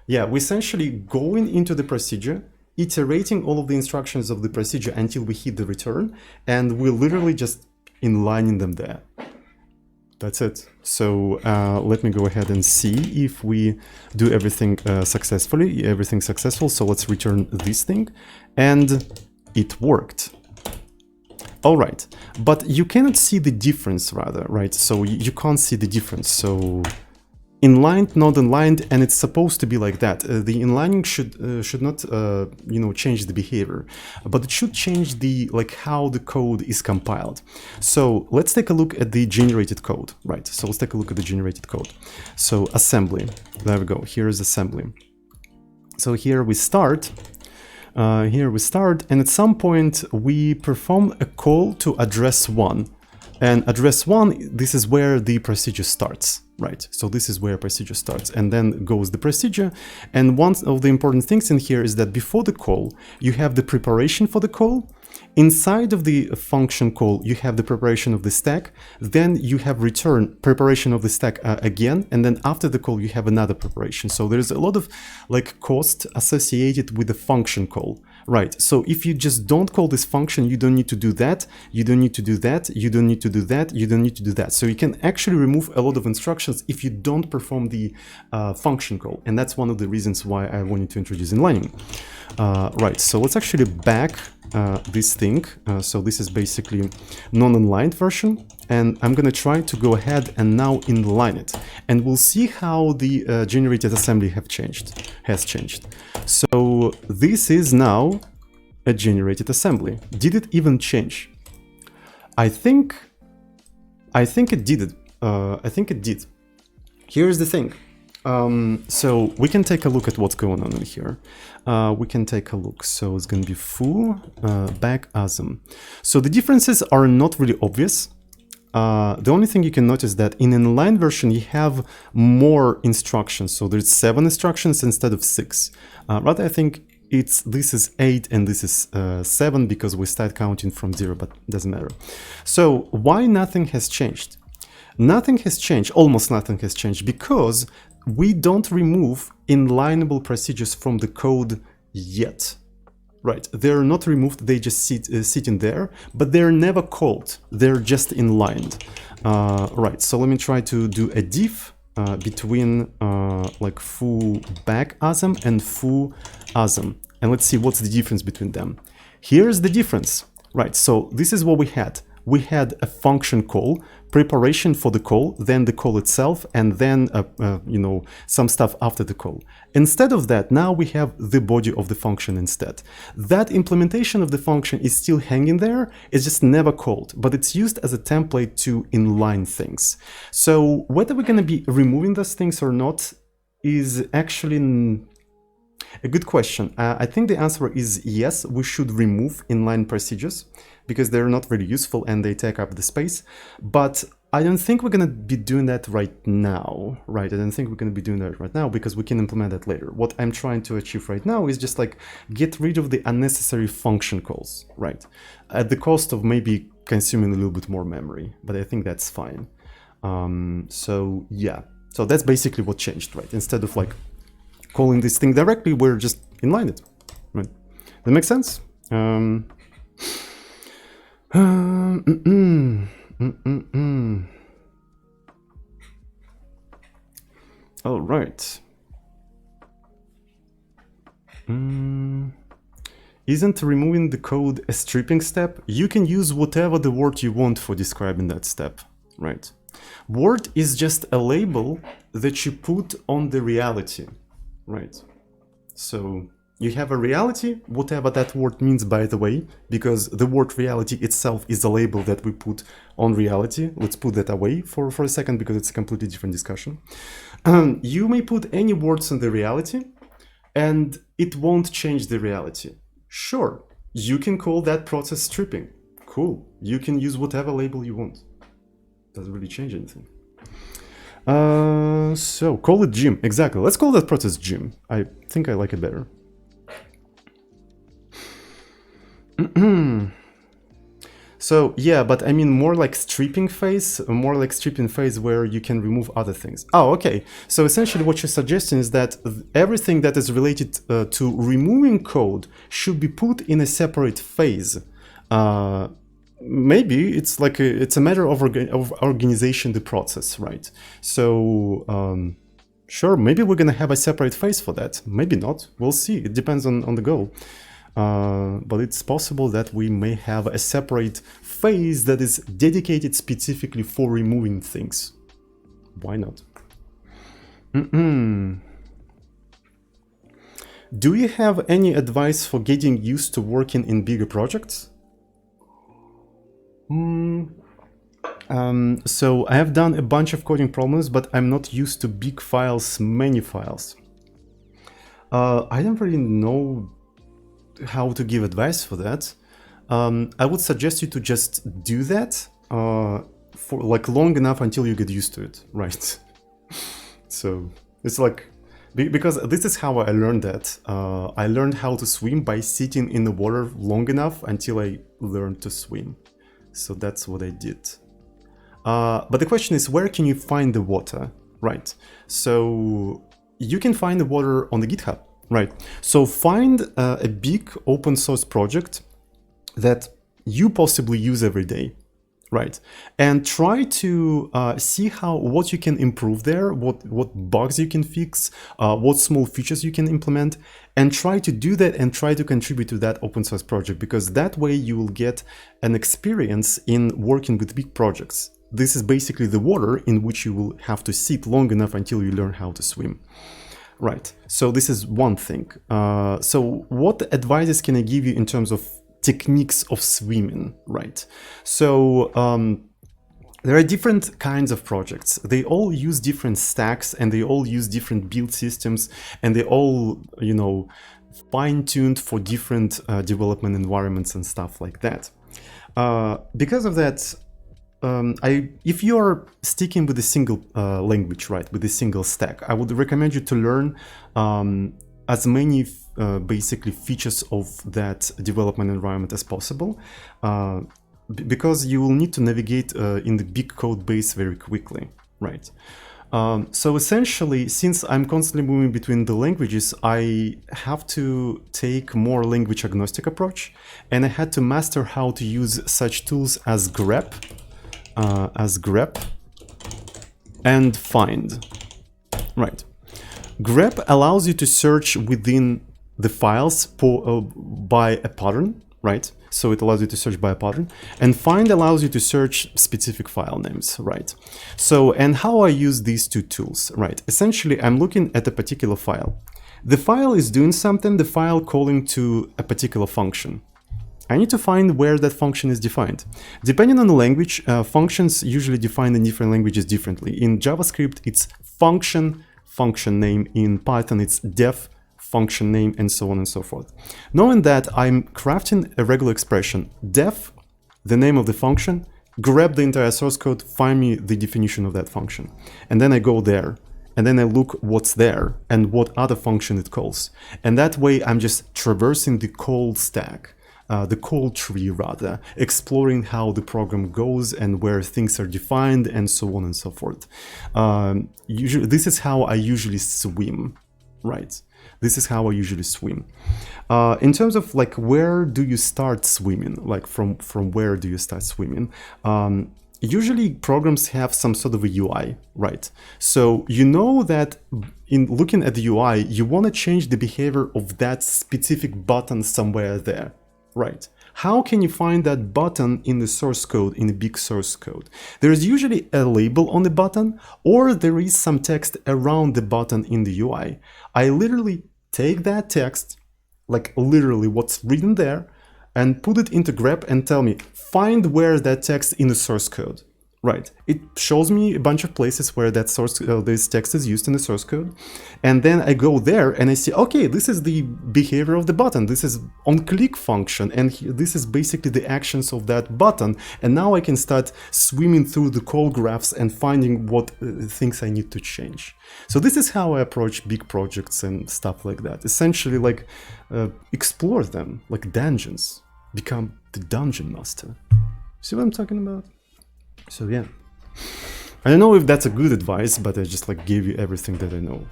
yeah, we're essentially going into the procedure, iterating all of the instructions of the procedure until we hit the return, and we're literally just inlining them there. That's it. So let me go ahead and see if we do everything successfully. Everything successful. So let's return this thing, and it worked. All right, but you cannot see the difference, rather, right? So you can't see the difference. So inlined, not inlined, and it's supposed to be like that. The inlining should not, you know, change the behavior, but it should change the how the code is compiled. So let's take a look at the generated code, right? So let's take a look at the generated code. So assembly, there we go. Here is assembly. So here we start. And at some point we perform a call to address 1. And address 1, this is where the procedure starts, right? So this is where procedure starts, and then goes the procedure. And one of the important things in here is that before the call, you have the preparation for the call. Inside of the function call, you have the preparation of the stack. Then you have return preparation of the stack again. And then after the call, you have another preparation. So there's a lot of cost associated with the function call, right? So if you just don't call this function, you don't need to do that, you don't need to do that, you don't need to do that, you don't need to do that. So you can actually remove a lot of instructions if you don't perform the function call. And that's one of the reasons why I wanted to introduce inlining. Right, so let's actually back this thing. So this is basically non-inlined version. And I'm gonna try to go ahead and now inline it. And we'll see how the generated assembly has changed. So this is now a generated assembly. Did it even change? I think it did. I think it did. Here's the thing. So we can take a look at what's going on in here. We can take a look. So it's going to be foo back asm. So the differences are not really obvious. The only thing you can notice that in inline version you have more instructions. So there's 7 instructions instead of 6. Rather, I think this is 8 and this is 7 because we start counting from 0, but it doesn't matter. So why nothing has changed? Nothing has changed, almost nothing has changed, because we don't remove inlineable procedures from the code yet. Right, they're not removed, they just sit in there, but they're never called, they're just inlined. Right, so let me try to do a diff between like foo back asm and foo asm, and let's see what's the difference between them. Here's the difference. Right, so this is what we had. We had a function call, preparation for the call, then the call itself, and then you know, some stuff after the call. Instead of that, now we have the body of the function instead. That implementation of the function is still hanging there, it's just never called, but it's used as a template to inline things. So whether we're going to be removing those things or not is actually a good question. I think the answer is yes, we should remove inline procedures because they're not really useful and they take up the space. But I don't think we're going to be doing that right now, right? I don't think we're going to be doing that right now because we can implement that later. What I'm trying to achieve right now is just like get rid of the unnecessary function calls, right? At the cost of maybe consuming a little bit more memory, but I think that's fine. So yeah, so that's basically what changed, right? Instead of like calling this thing directly, we're just inline it, right? That makes sense? All right. Isn't removing the code a stripping step? You can use whatever the word you want for describing that step, right? Word is just a label that you put on the reality, right? So you have a reality, whatever that word means, by the way, because the word reality itself is a label that we put on reality. Let's put that away for a second because it's a completely different discussion. You may put any words on the reality and it won't change the reality. Sure, you can call that process stripping. Cool, you can use whatever label you want. Doesn't really change anything. So call it gym. Exactly, let's call that process gym. I think I like it better. So yeah, but I mean more like stripping phase where you can remove other things. Oh, okay. So essentially what you're suggesting is that everything that is related to removing code should be put in a separate phase. Maybe it's like it's a matter of organization the process, right? So sure, maybe we're gonna have a separate phase for that. Maybe not. We'll see. It depends on the goal. But it's possible that we may have a separate phase that is dedicated specifically for removing things. Why not? Do you have any advice for getting used to working in bigger projects? So I have done a bunch of coding problems, but I'm not used to big files, many files. I don't really know how to give advice for that. I would suggest you to just do that for like long enough until you get used to it, right? So it's like, because this is how I learned that. I learned how to swim by sitting in the water long enough until I learned to swim. So that's what I did. But the question is, where can you find the water, right? So you can find the water on the GitHub. right? So find a big open source project that you possibly use every day, right? And try to see what you can improve there, what bugs you can fix, what small features you can implement, and try to do that and try to contribute to that open source project, because that way you will get an experience in working with big projects. This is basically the water in which you will have to sit long enough until you learn how to swim. Right, so this is one thing. So what advices can I give you in terms of techniques of swimming, right? So there are different kinds of projects. They all use different stacks, and they all use different build systems, and they all, you know, fine-tuned for different development environments and stuff like that. Because of that, if you're sticking with a single language, right, with a single stack, I would recommend you to learn as many basically features of that development environment as possible, because you will need to navigate in the big code base very quickly, right? So essentially, since I'm constantly moving between the languages, I have to take more language agnostic approach, and I had to master how to use such tools as grep and find, right? Grep allows you to search within the files by a pattern, right? So it allows you to search by a pattern, and find allows you to search specific file names, right? So, and how I use these two tools, right? Essentially, I'm looking at a particular file. The file is doing something, the file calling to a particular function. I need to find where that function is defined. Depending on the language, functions usually defined in different languages differently. In JavaScript, it's function name. In Python, it's def, function name, and so on and so forth. Knowing that, I'm crafting a regular expression, def, the name of the function, grab the entire source code, find me the definition of that function. And then I go there, and then I look what's there and what other function it calls. And that way, I'm just traversing the call stack. The call tree rather, exploring how the program goes and where things are defined and so on and so forth. This is how I usually swim, right? This is how I usually swim. In terms of like, where do you start swimming? Like from where do you start swimming? Usually programs have some sort of a UI, right? So you know that in looking at the UI, you want to change the behavior of that specific button somewhere there. Right. How can you find that button in the source code, in the big source code? There is usually a label on the button, or there is some text around the button in the UI. I literally take that text, like literally what's written there, and put it into grep and tell me, find where that text in the source code. Right. It shows me a bunch of places where that this text is used in the source code. And then I go there and I see, okay, this is the behavior of the button. This is on click function. And this is basically the actions of that button. And now I can start swimming through the call graphs and finding what things I need to change. So this is how I approach big projects and stuff like that. Essentially, like explore them like dungeons. Become the dungeon master. See what I'm talking about? So yeah, I don't know if that's a good advice, but I just like gave you everything that I know.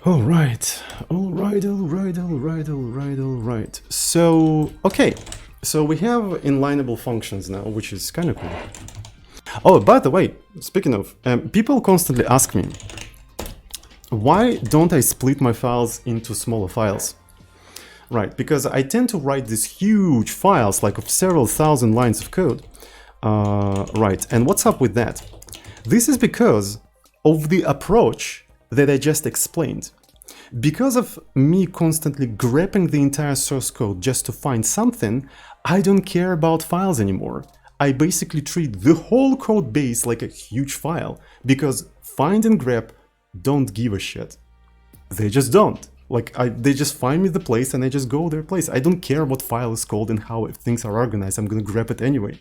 All right. So, okay. So we have inlineable functions now, which is kind of cool. Oh, by the way, speaking of, people constantly ask me, why don't I split my files into smaller files? Right, because I tend to write these huge files, like of several thousand lines of code. Right, and what's up with that? This is because of the approach that I just explained. Because of me constantly grepping the entire source code just to find something, I don't care about files anymore. I basically treat the whole code base like a huge file, because find and grep don't give a shit. They just don't. Like, they just find me the place and I just go their place. I don't care what file is called and how things are organized. I'm gonna grab it anyway.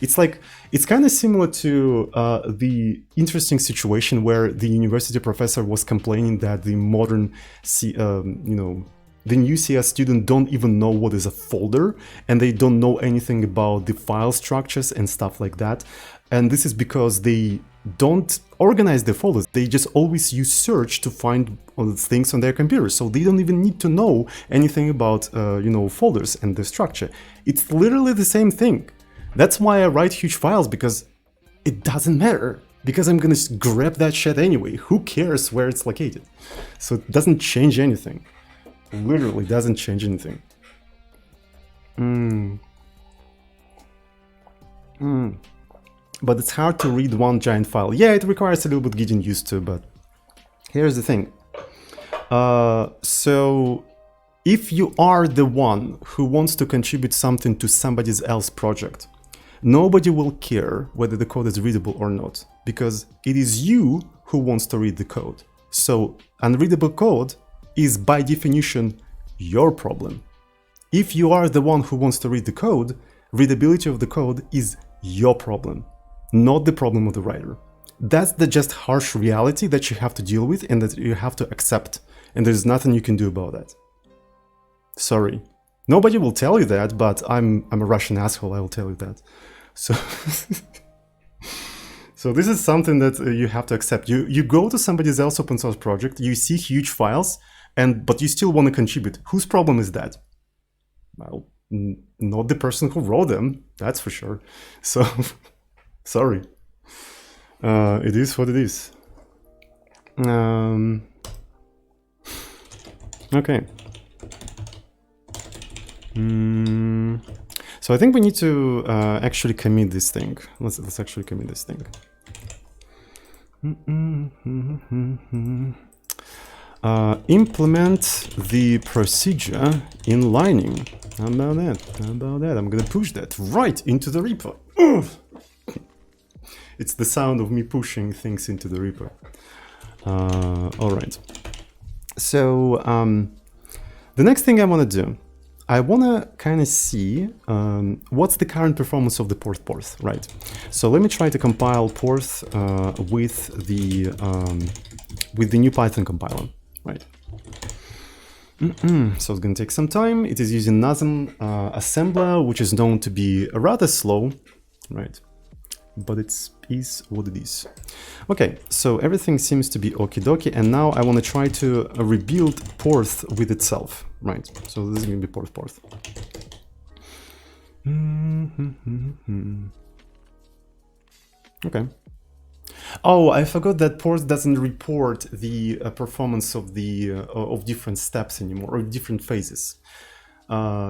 It's like, it's kind of similar to the interesting situation where the university professor was complaining that the modern, the new CS student don't even know what is a folder, and they don't know anything about the file structures and stuff like that. And this is because they don't organize their folders. They just always use search to find things on their computer. So they don't even need to know anything about, folders and the structure. It's literally the same thing. That's why I write huge files, because it doesn't matter. Because I'm gonna grab that shit anyway. Who cares where it's located? So it doesn't change anything. Literally doesn't change anything. But it's hard to read one giant file. Yeah, it requires a little bit getting used to, but here's the thing. So if you are the one who wants to contribute something to somebody else's project, nobody will care whether the code is readable or not, because it is you who wants to read the code. So unreadable code is by definition your problem. If you are the one who wants to read the code, readability of the code is your problem, not the problem of the writer. That's the just harsh reality that you have to deal with and that you have to accept, and there's nothing you can do about that. Sorry. Nobody will tell you that, but I'm a Russian asshole, I will tell you that. So, so this is something that you have to accept. You go to somebody else's open source project, you see huge files, but you still want to contribute. Whose problem is that? Well, not the person who wrote them, that's for sure. So, sorry. It is what it is. Okay. So I think we need to actually commit this thing. Let's actually commit this thing. Implement the procedure inlining. How about that? How about that? I'm gonna push that right into the repo. It's the sound of me pushing things into the repo. All right. So the next thing I want to do, I want to kind of see what's the current performance of the porth, right? So let me try to compile porth with the new Python compiler, right? So it's going to take some time. It is using Nasm assembler, which is known to be rather slow, right? But it is what it is. Okay, so everything seems to be okie dokie, and now I want to try to rebuild porth with itself, right? So this is going to be porth. Okay. Oh, I forgot that porth doesn't report the performance of the of different steps anymore, or different phases,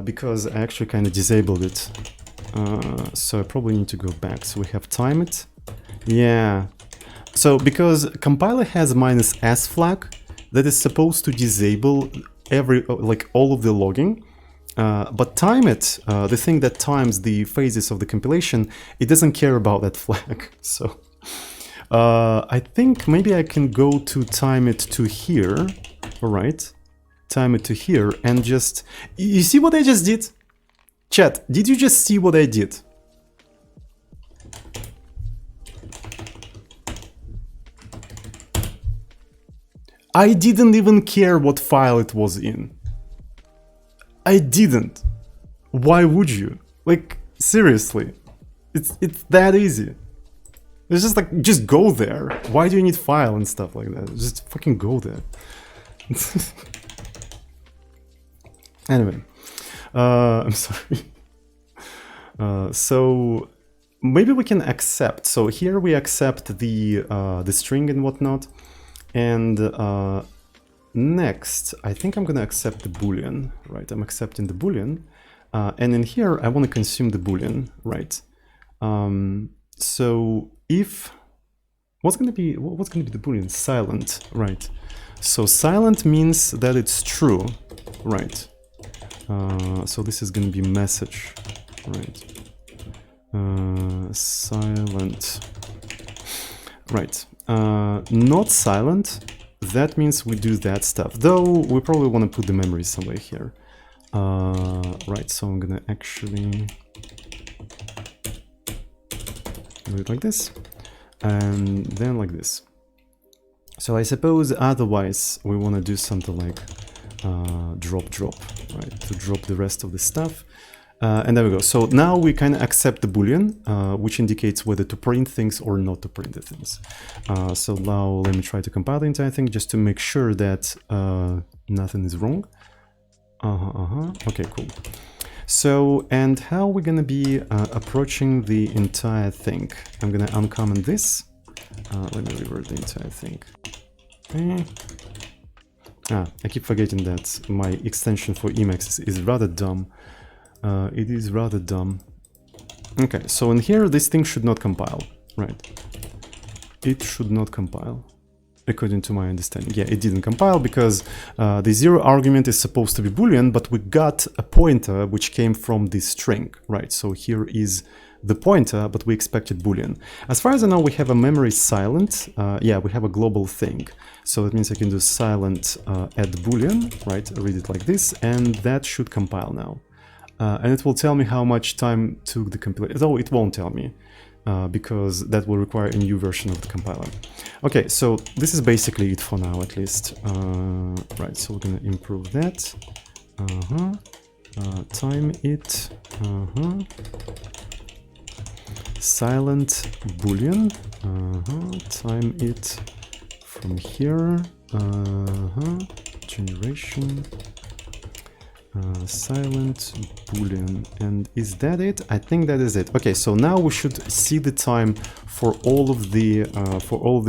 because I actually kind of disabled it. So I probably need to go back. So we have time it. Yeah. So because compiler has -s flag that is supposed to disable all of the logging, but time it, the thing that times the phases of the compilation, it doesn't care about that flag. So I think maybe I can go to time it to here. All right. Time it to here and just, you see what I just did? Chat, did you just see what I did? I didn't even care what file it was in. I didn't. Why would you? Like, seriously. It's that easy. It's just like, just go there. Why do you need file and stuff like that? Just fucking go there. Anyway. I'm sorry. So maybe we can accept. So here we accept the string and whatnot. And next, I think I'm gonna accept the boolean, right? I'm accepting the boolean. And in here, I want to consume the boolean, right? So if what's gonna be the boolean? Silent, right? So silent means that it's true, right? So this is going to be message, right? Silent, right? Not silent, that means we do that stuff. Though we probably want to put the memory somewhere here. Right, so I'm going to actually do it like this, and then like this. So I suppose otherwise we want to do something like drop, right, to drop the rest of the stuff. And there we go. So now we can accept the Boolean, which indicates whether to print things or not to print the things. So now let me try to compile the entire thing just to make sure that nothing is wrong. Okay, cool. So, and how we're gonna be approaching the entire thing? I'm gonna uncomment this. Let me revert the entire thing. Okay. I keep forgetting that my extension for Emacs is rather dumb. It is rather dumb. Okay, so in here, this thing should not compile, right? It should not compile, according to my understanding. Yeah, it didn't compile because the 0 argument is supposed to be Boolean, but we got a pointer which came from this string, right? So here is the pointer, but we expected Boolean. As far as I know, we have a memory silent. Yeah, we have a global thing. So that means I can do silent add Boolean, right? Read it like this, and that should compile now. And it will tell me how much time took the compilation. Though it won't tell me, because that will require a new version of the compiler. Okay, so this is basically it for now, at least. Right, so we're gonna improve that. Time it. Silent Boolean. Time it from here. Generation. Silent Boolean. And is that it? I think that is it. Okay, so now we should see the time for all of the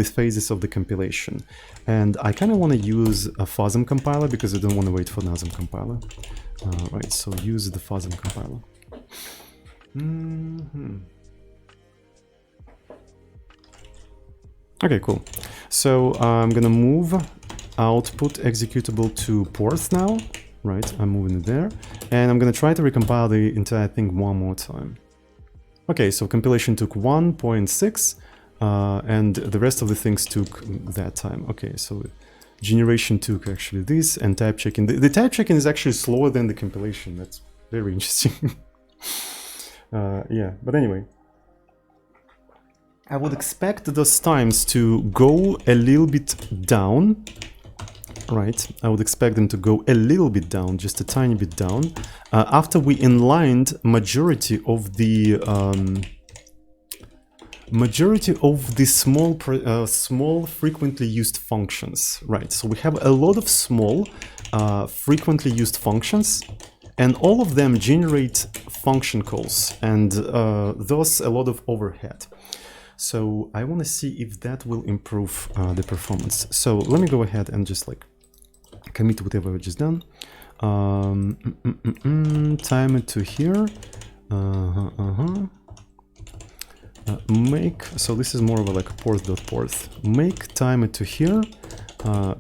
phases of the compilation. And I kind of want to use a FASM compiler because I don't want to wait for NASM compiler. Right, so use the FASM compiler. Okay, cool. So I'm gonna move output executable to ports now. Right, I'm moving it there. And I'm gonna try to recompile the entire thing one more time. Okay, so compilation took 1.6, and the rest of the things took that time. Okay, so generation took actually this, and type checking. The type checking is actually slower than the compilation. That's very interesting. Yeah, but anyway. I would expect those times to go a little bit down, right? I would expect them to go a little bit down, just a tiny bit down, after we inlined majority of the small frequently used functions, right? So we have a lot of small frequently used functions, and all of them generate function calls, and thus a lot of overhead. So I want to see if that will improve the performance. So let me go ahead and just like commit whatever I just done. Time it to here. Make, so this is more of a like port.port. Make time it to here.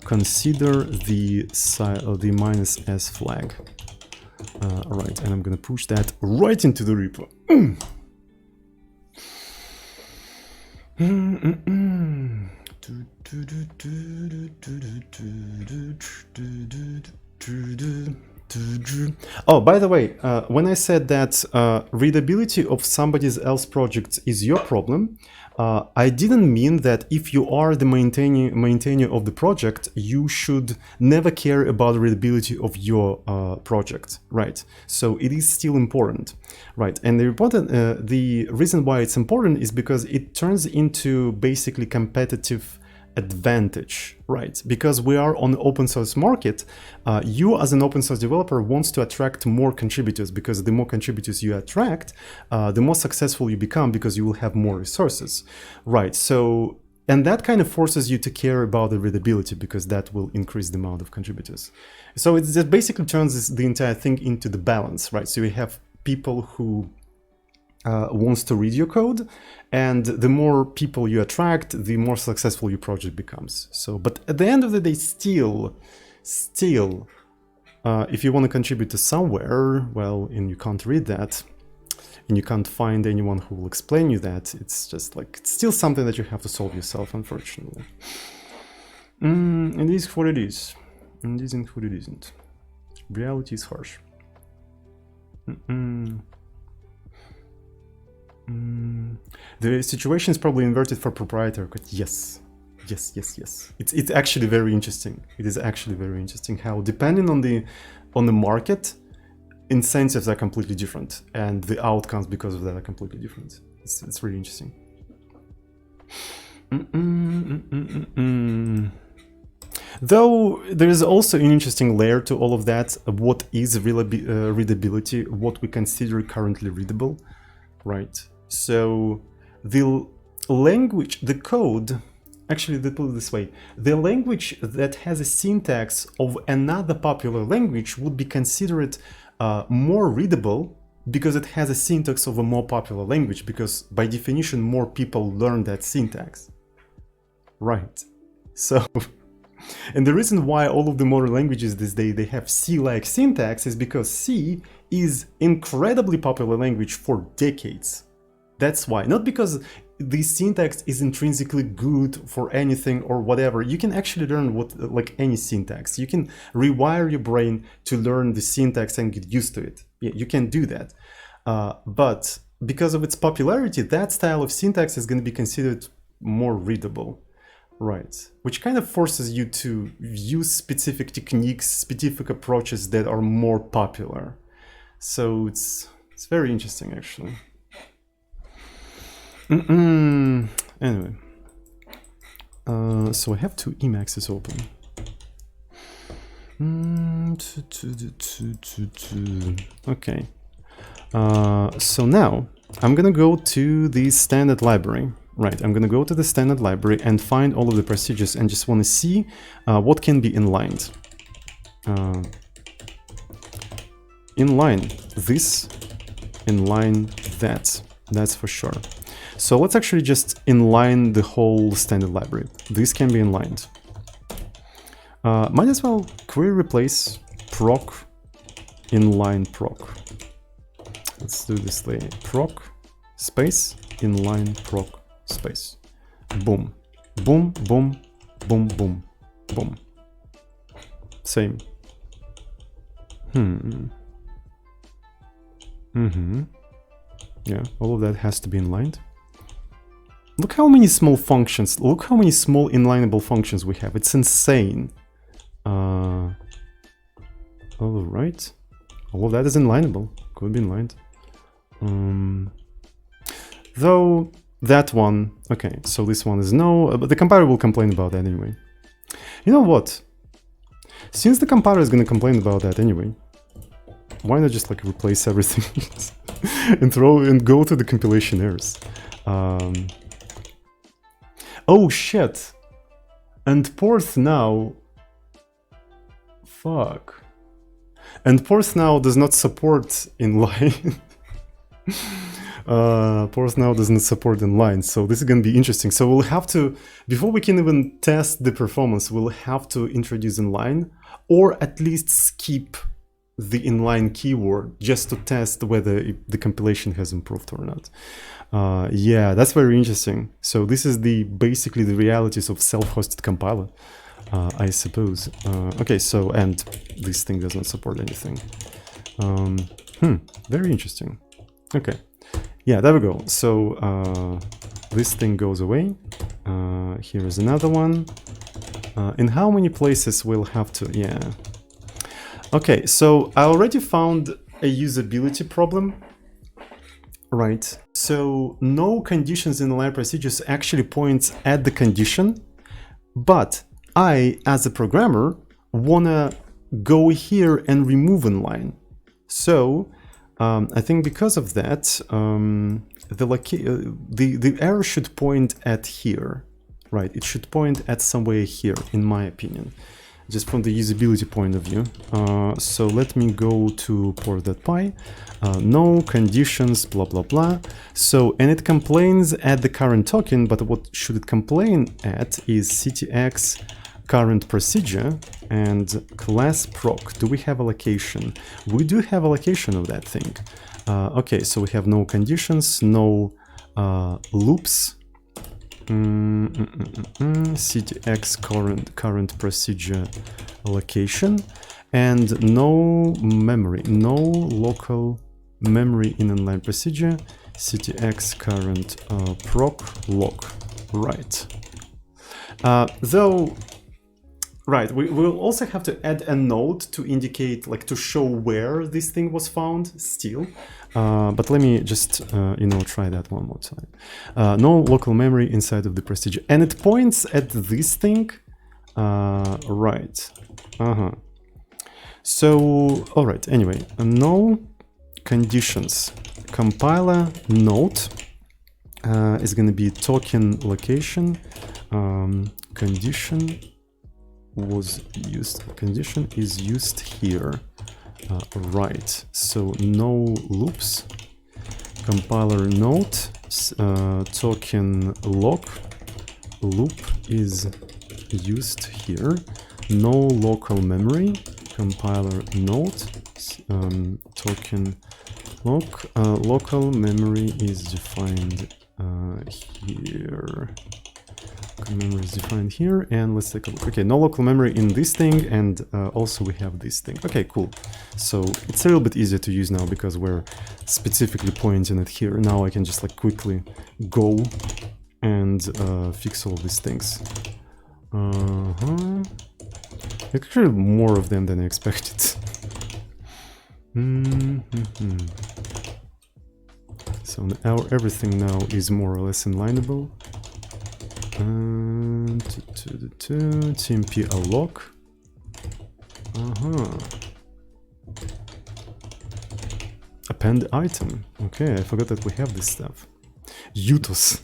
Consider the -s flag. Right, and I'm gonna push that right into the repo. Oh, by the way, when I said that readability of somebody else's project is your problem, I didn't mean that if you are the maintainer of the project, you should never care about the readability of your project, right? So it is still important, right? And the reason why it's important is because it turns into basically competitive advantage, right? Because we are on the open source market, you as an open source developer wants to attract more contributors, because the more contributors you attract, the more successful you become, because you will have more resources, right? So, and that kind of forces you to care about the readability, because that will increase the amount of contributors. So it just basically turns the entire thing into the balance, right? So you have people who wants to read your code, and the more people you attract, the more successful your project becomes. So, but at the end of the day, still, if you want to contribute to somewhere, well, and you can't read that, and you can't find anyone who will explain you that, it's just like, it's still something that you have to solve yourself, unfortunately. And it is what it is. And it isn't what it isn't. Reality is harsh. The situation is probably inverted for proprietary code. Yes. It's actually very interesting. It is actually very interesting how, depending on the market, incentives are completely different, and the outcomes because of that are completely different. It's really interesting. Though there is also an interesting layer to all of that. What is readability? What we consider currently readable, right? So the language, the code, actually, they put it this way: the language that has a syntax of another popular language would be considered more readable because it has a syntax of a more popular language, because by definition more people learn that syntax, right? So and the reason why all of the modern languages these days they have C-like syntax is because C is incredibly popular language for decades. That's why, not because the syntax is intrinsically good for anything or whatever. You can actually learn like any syntax. You can rewire your brain to learn the syntax and get used to it. Yeah, you can do that. But because of its popularity, that style of syntax is going to be considered more readable. Right, which kind of forces you to use specific techniques, specific approaches that are more popular. So it's very interesting, actually. Anyway, so I have two Emacs open. Okay, so now I'm gonna go to the standard library. Right, I'm going to go to the standard library and find all of the procedures and just want to see what can be inlined. Inline this, inline that, that's for sure. So let's actually just inline the whole standard library. This can be inlined. Might as well query replace proc inline proc. Let's do this way. Proc space inline proc space. Boom. Boom, boom, boom, boom, boom. Same. Yeah, all of that has to be inlined. Look how many small functions, look how many small inlineable functions we have. It's insane. All right. All of that is inlineable. Could be inlined. Though that one, okay, so this one is no, but the compiler will complain about that anyway. You know what? Since the compiler is going to complain about that anyway, why not just like replace everything and go to the compilation errors? Oh shit! And Porth now, fuck. And Porth now does not support inline. Porth now doesn't support inline, so this is going to be interesting. So we'll have to, before we can even test the performance, we'll have to introduce inline, or at least skip the inline keyword just to test whether the compilation has improved or not. Yeah, that's very interesting. So this is basically the realities of self-hosted compiler, I suppose. Okay, so, and this thing does not support anything. Very interesting. Okay. Yeah, there we go. So this thing goes away. Here is another one. In how many places we'll have to... Yeah. Okay, so I already found a usability problem. Right. So no conditions in the line procedures actually points at the condition. But I, as a programmer, wanna go here and remove inline. So I think because of that, the error should point at here, right? It should point at somewhere here, in my opinion, just from the usability point of view. So let me go to port.py, no conditions, blah, blah, blah. So, and it complains at the current token, but what should it complain at is ctx current procedure and class proc. Do we have allocation? We do have allocation of that thing. Okay, so we have no conditions, no loops, ctx current procedure allocation, and no memory, no local memory in inline procedure, ctx current proc lock. Right. Though Right, we will also have to add a node to indicate, like, to show where this thing was found still. But let me just, try that one more time. No local memory inside of the procedure. And it points at this thing. Right. So, all right, anyway, no conditions. Compiler node is going to be token location. Condition was used, condition is used here. Right, so no loops. Compiler node, token lock, loop is used here. No local memory. Compiler node, token lock, local memory is defined here. Memory is defined here, and let's take a look. Okay, no local memory in this thing, and also we have this thing. Okay, cool. So it's a little bit easier to use now because we're specifically pointing it here. Now I can just like quickly go and fix all these things. Actually, more of them than I expected. So now everything now is more or less inlineable. TMP alloc. Append item. Okay, I forgot that we have this stuff. UTOS.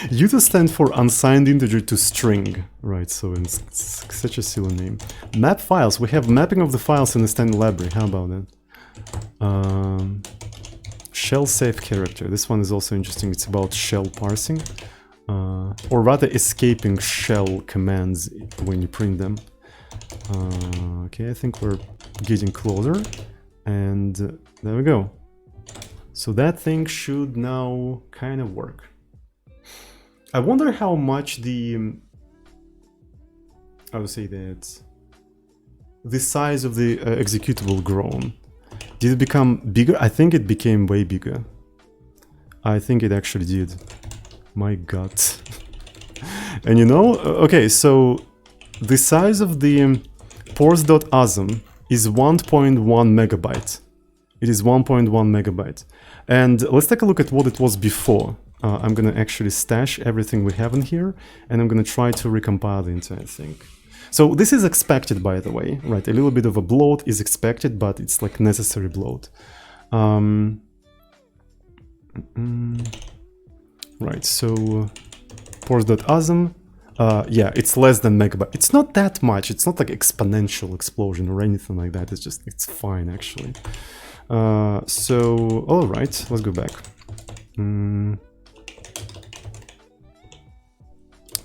UTOS stands for unsigned integer to string. Right, so it's such a silly name. Map files. We have mapping of the files in the standard library. How about that? Shell safe character. This one is also interesting. It's about shell parsing. Or rather escaping shell commands when you print them. Okay, I think we're getting closer. And there we go. So that thing should now kind of work. I wonder how much the... I would say that... the size of the executable grown. Did it become bigger? I think it became way bigger. I think it actually did. My god. And okay, so the size of the ports.asm is 1.1 megabyte. It is 1.1 megabyte. And let's take a look at what it was before. I'm gonna actually stash everything we have in here, and I'm gonna try to recompile the entire thing. So this is expected, by the way, right? A little bit of a bloat is expected, but it's like necessary bloat. Right, so ports.asm, yeah, it's less than megabyte. It's not that much. It's not like exponential explosion or anything like that. It's just, it's fine actually. So, all right, let's go back.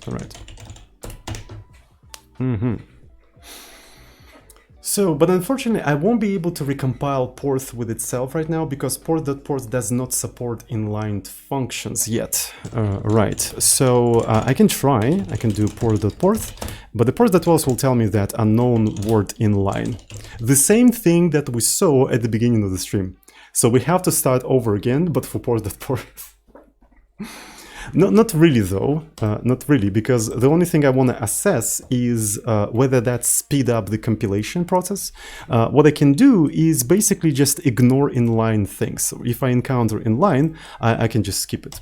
All right. So, but unfortunately, I won't be able to recompile porth with itself right now because porth.porth does not support inline functions yet. Right, so I can try, I can do porth.porth, but the porth.porth will tell me that unknown word inline. The same thing that we saw at the beginning of the stream. So we have to start over again, but for porth.porth. Not really though, not really, because the only thing I want to assess is whether that speed up the compilation process. What I can do is basically just ignore inline things. So if I encounter inline, I can just skip it.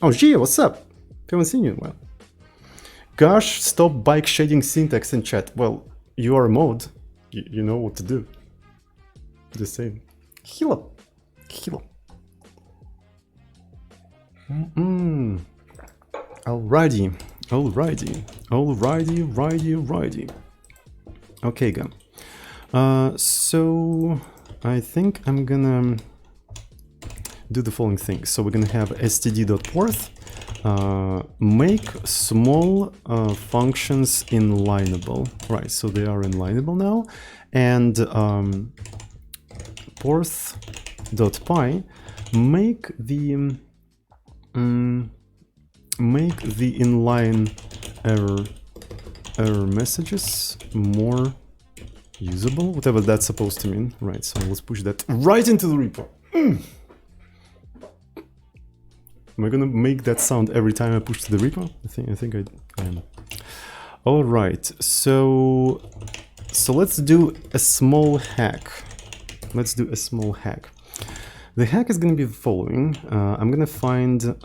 Oh, Gia, what's up? Haven't seen you in a while. Gosh, stop bike shading syntax in chat. Well, you are a mod. You know what to do. Just saying. Heal up. Heal up. Alrighty. Okay, go. So I think I'm gonna do the following thing. So we're gonna have std.porth, make small functions inlineable. Right, so they are inlineable now, and porth.py make the inline error messages more usable, whatever that's supposed to mean. Right, so let's push that right into the repo. Am I gonna make that sound every time I push to the repo? I think I am. All right, so let's do a small hack. Let's do a small hack. The hack is going to be the following. I'm going to find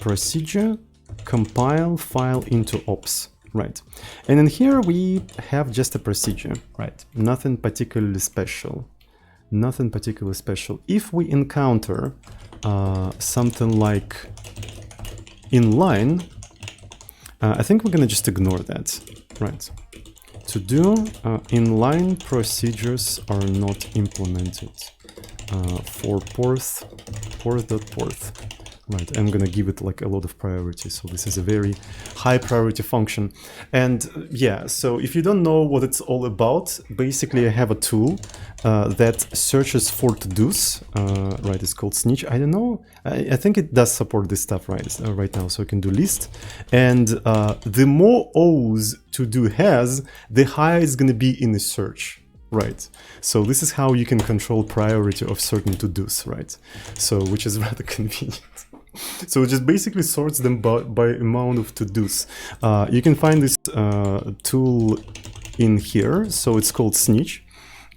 procedure, compile file into ops. Right. And in here we have just a procedure. Right. Nothing particularly special. Nothing particularly special. If we encounter something like inline, I think we're going to just ignore that. Right. To do inline procedures are not implemented for porth.porth. Right, I'm gonna give it like a lot of priority, so this is a very high priority function. And yeah, so if you don't know what it's all about, basically I have a tool that searches for to-dos, right, it's called Snitch. I don't know, I think it does support this stuff right now, so I can do list. And the more O's to-do has, the higher it's gonna be in the search. Right, so this is how you can control priority of certain to-dos, right? So, which is rather convenient. So it just basically sorts them by amount of to-dos. You can find this tool in here, so it's called Snitch.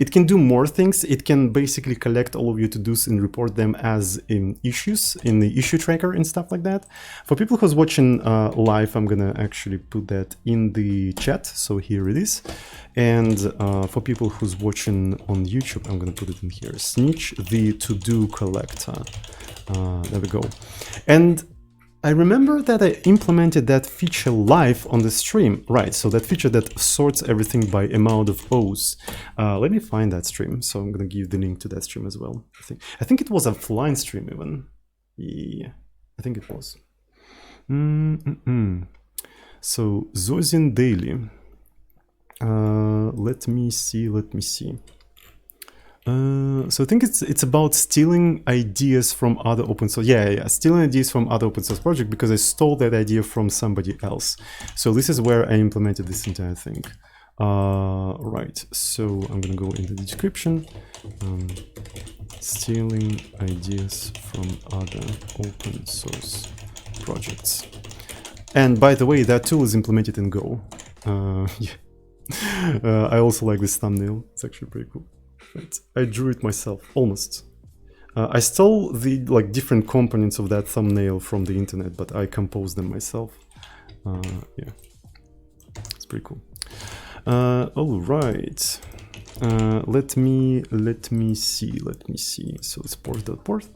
It can do more things. It can basically collect all of your to-dos and report them as in issues in the issue tracker and stuff like that. For people who's watching live, I'm gonna actually put that in the chat. So here it is. And for people who's watching on YouTube, I'm gonna put it in here. Snitch, the to-do collector. There we go. And I remember that I implemented that feature live on the stream. Right, so that feature that sorts everything by amount of O's. Let me find that stream. So I'm gonna give the link to that stream as well. I think it was a offline stream even. Yeah, I think it was. So Zozin Daily. Let me see. So I think it's about stealing ideas from other open source. Yeah, stealing ideas from other open source project because I stole that idea from somebody else. So this is where I implemented this entire thing. Right. So I'm gonna go into the description. Stealing ideas from other open source projects. And by the way, that tool is implemented in Go. Yeah. I also like this thumbnail. It's actually pretty cool. Right. I drew it myself, almost. I stole the different components of that thumbnail from the internet, but I composed them myself. Yeah, it's pretty cool. All right. Let me see. So it's porth.porth.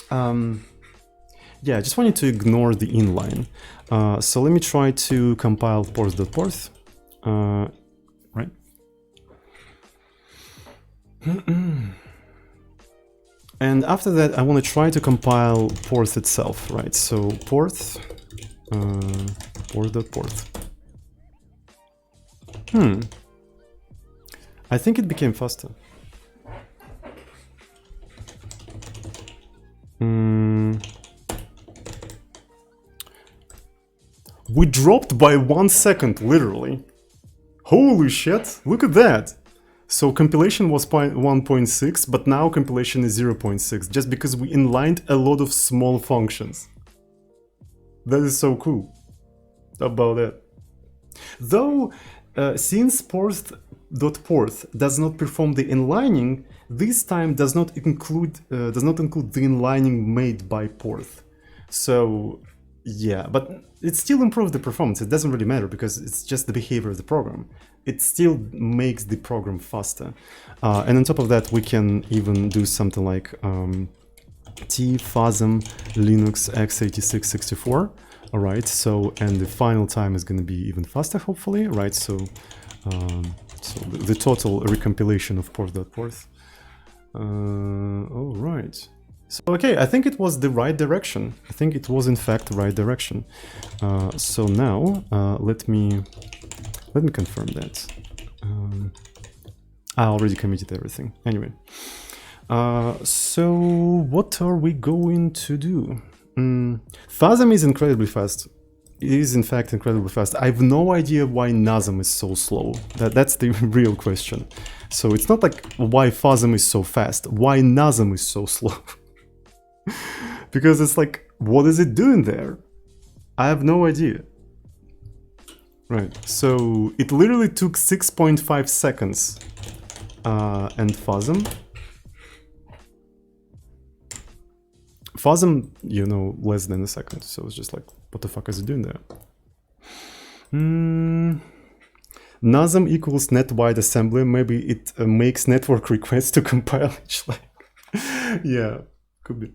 Yeah, I just wanted to ignore the inline. So let me try to compile porth.porth. Right. And after that, I want to try to compile porth itself, right? So porth.porth. I think it became faster. We dropped by 1 second, literally. Holy shit, look at that. So compilation was 1.6, but now compilation is 0.6, just because we inlined a lot of small functions. That is so cool about that. Though, since porth.porth does not perform the inlining, this time does not include the inlining made by porth. So yeah, but it still improves the performance. It doesn't really matter because it's just the behavior of the program. It still makes the program faster. And on top of that, we can even do something like tfasm linux x86-64. All right, so, and the final time is going to be even faster, hopefully, right? So, so the total recompilation of porth.porth. All right. So, okay, I think it was the right direction. I think it was, in fact, the right direction. So now, let me confirm that. I already committed everything. Anyway, so what are we going to do? Fasm is incredibly fast. It is, in fact, incredibly fast. I have no idea why Nasm is so slow. That's the real question. So it's not like why Fasm is so fast, why Nasm is so slow. Because it's like, what is it doing there? I have no idea. Right, so it literally took 6.5 seconds. And FASM. FASM, you know, less than a second. So it's just like, what the fuck is it doing there? NASM equals net wide assembly. Maybe it makes network requests to compile each line. Yeah, could be.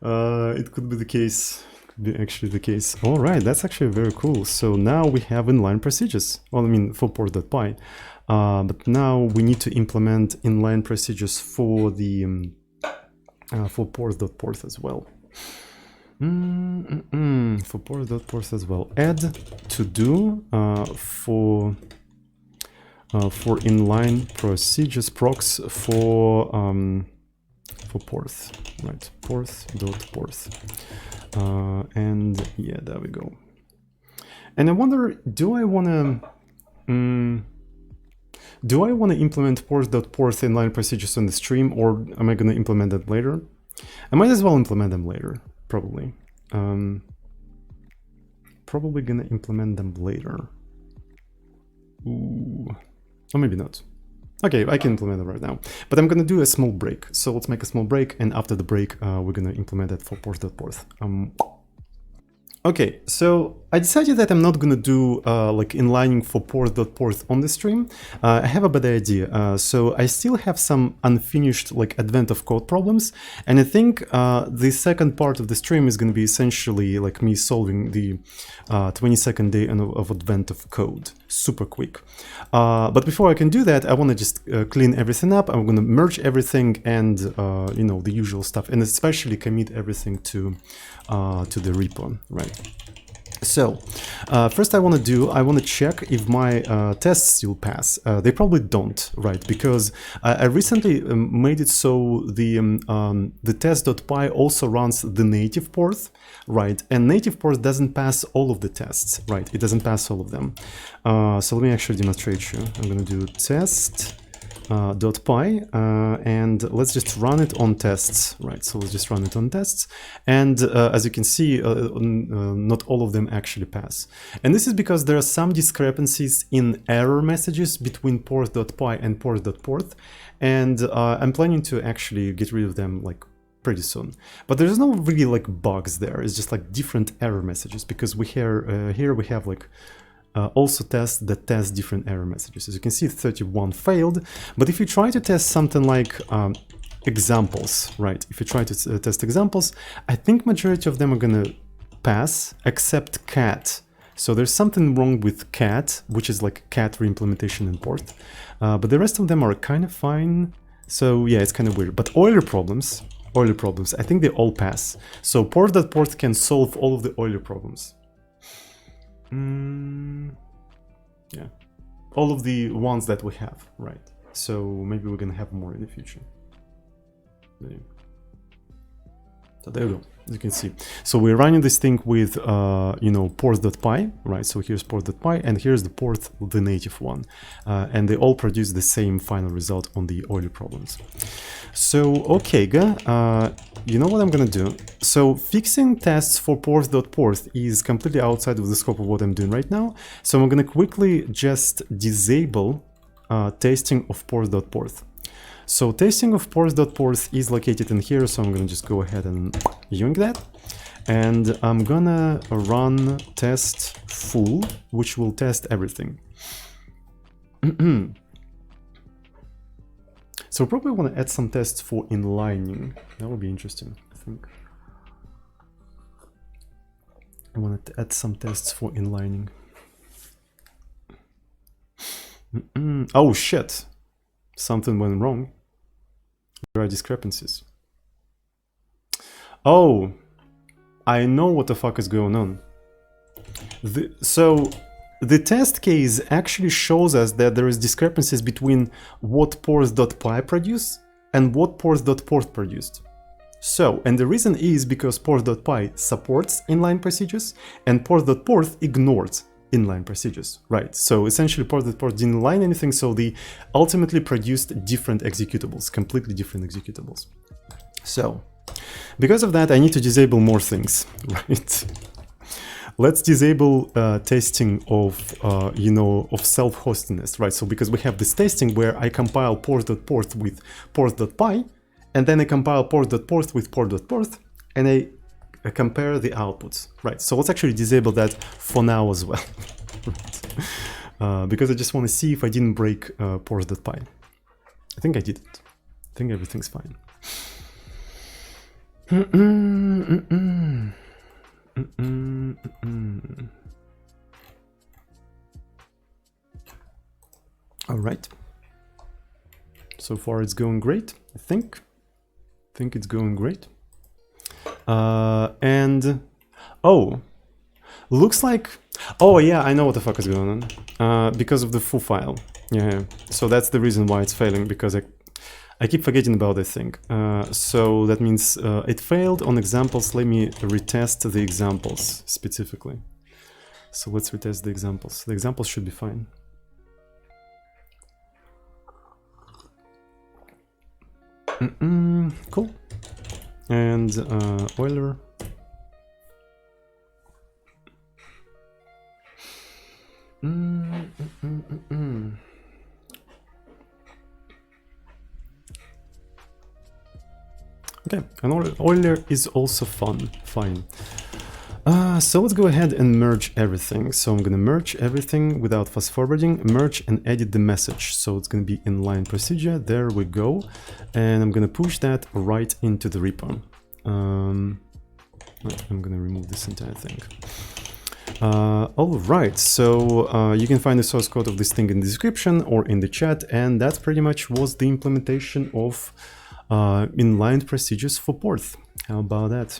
It could be the case. Could be actually the case. All right, that's actually very cool. So now we have inline procedures. Well, I mean, for port.py. But now we need to implement inline procedures for the for port.porth as well. For port.porth as well. Add to do for inline procedures procs for porth, right? Porth.porth. And yeah, there we go. And I wonder, do I want to implement porth.porth inline procedures on the stream, or am I going to implement that later? I might as well implement them later, probably. Probably going to implement them later. Ooh. Or maybe not. Okay, I can implement it right now. But I'm going to do a small break. So let's make a small break, and after the break, we're going to implement it for porth.porth. Okay, so I decided that I'm not gonna do like inlining for porth.porth on the stream. I have a better idea. So I still have some unfinished like advent of code problems, and I think the second part of the stream is gonna be essentially like me solving the 22nd day of advent of code, super quick. But before I can do that, I want to just clean everything up. I'm gonna merge everything and you know, the usual stuff, and especially commit everything to the repo, right? So first I want to check if my tests still pass. They probably don't, right? Because I recently made it so the test.py also runs the native porth, right? And native porth doesn't pass all of the tests, right? It doesn't pass all of them. So let me actually demonstrate you. I'm going to do test .py and let's just run it on tests, right? So let's just run it on tests, and as you can see, not all of them actually pass. And this is because there are some discrepancies in error messages between porth.py and porth.porth, and I'm planning to actually get rid of them like pretty soon. But there's no really like bugs there. It's just like different error messages, because we here we have like also tests that test different error messages. As you can see, 31 failed. But if you try to test something like examples, right? If you try to test examples, I think majority of them are gonna pass, except cat. So there's something wrong with cat, which is like cat reimplementation in porth. But the rest of them are kind of fine. So yeah, it's kind of weird. But Euler problems, I think they all pass. So porth.porth can solve all of the Euler problems. Yeah, all of the ones that we have, right? So maybe we're gonna have more in the future. So there you go, as you can see. So we're running this thing with, you know, porth.py, right? So here's porth.py, and here's the porth, the native one. And they all produce the same final result on the Euler problems. So, okay, you know what I'm gonna do? So fixing tests for porth.porth is completely outside of the scope of what I'm doing right now. So I'm gonna quickly just disable testing of porth.porth. So testing of porth.porth is located in here, so I'm gonna just go ahead and yoink that. And I'm gonna run test full, which will test everything. So probably want to add some tests for inlining. That would be interesting, I think. I want to add some tests for inlining. Oh shit! Something went wrong. There are discrepancies. Oh, I know what the fuck is going on. So the test case actually shows us that there is discrepancies between what porth.py produced and what porth.porth produced. So, and the reason is because porth.py supports inline procedures and porth.porth ignores inline procedures, right? So essentially porth.porth didn't inline anything, so they ultimately produced different executables, completely different executables. So, because of that, I need to disable more things, right? let's disable testing of, you know, of self-hostingness, right? So because we have this testing where I compile port.port with port.py, and then I compile port.port with port.port, and I compare the outputs, right? So let's actually disable that for now as well, right? Because I just want to see if I didn't break port.py. I think I did it. I think everything's fine. All right. So far it's going great, I think. I think it's going great. And oh, looks like, oh yeah, I know what the fuck is going on. Because of the foo file. Yeah, so that's the reason why it's failing, because I keep forgetting about this thing. So that means it failed on examples. Let me retest the examples specifically. So let's retest the examples. The examples should be fine. Cool. And Euler. Okay, and Euler is also fine. So let's go ahead and merge everything. So I'm gonna merge everything without fast forwarding, merge and edit the message. So it's gonna be inline procedure, there we go. And I'm gonna push that right into the repo. I'm gonna remove this entire thing. All right, so you can find the source code of this thing in the description or in the chat, and that pretty much was the implementation of inline procedures for Porth. How about that?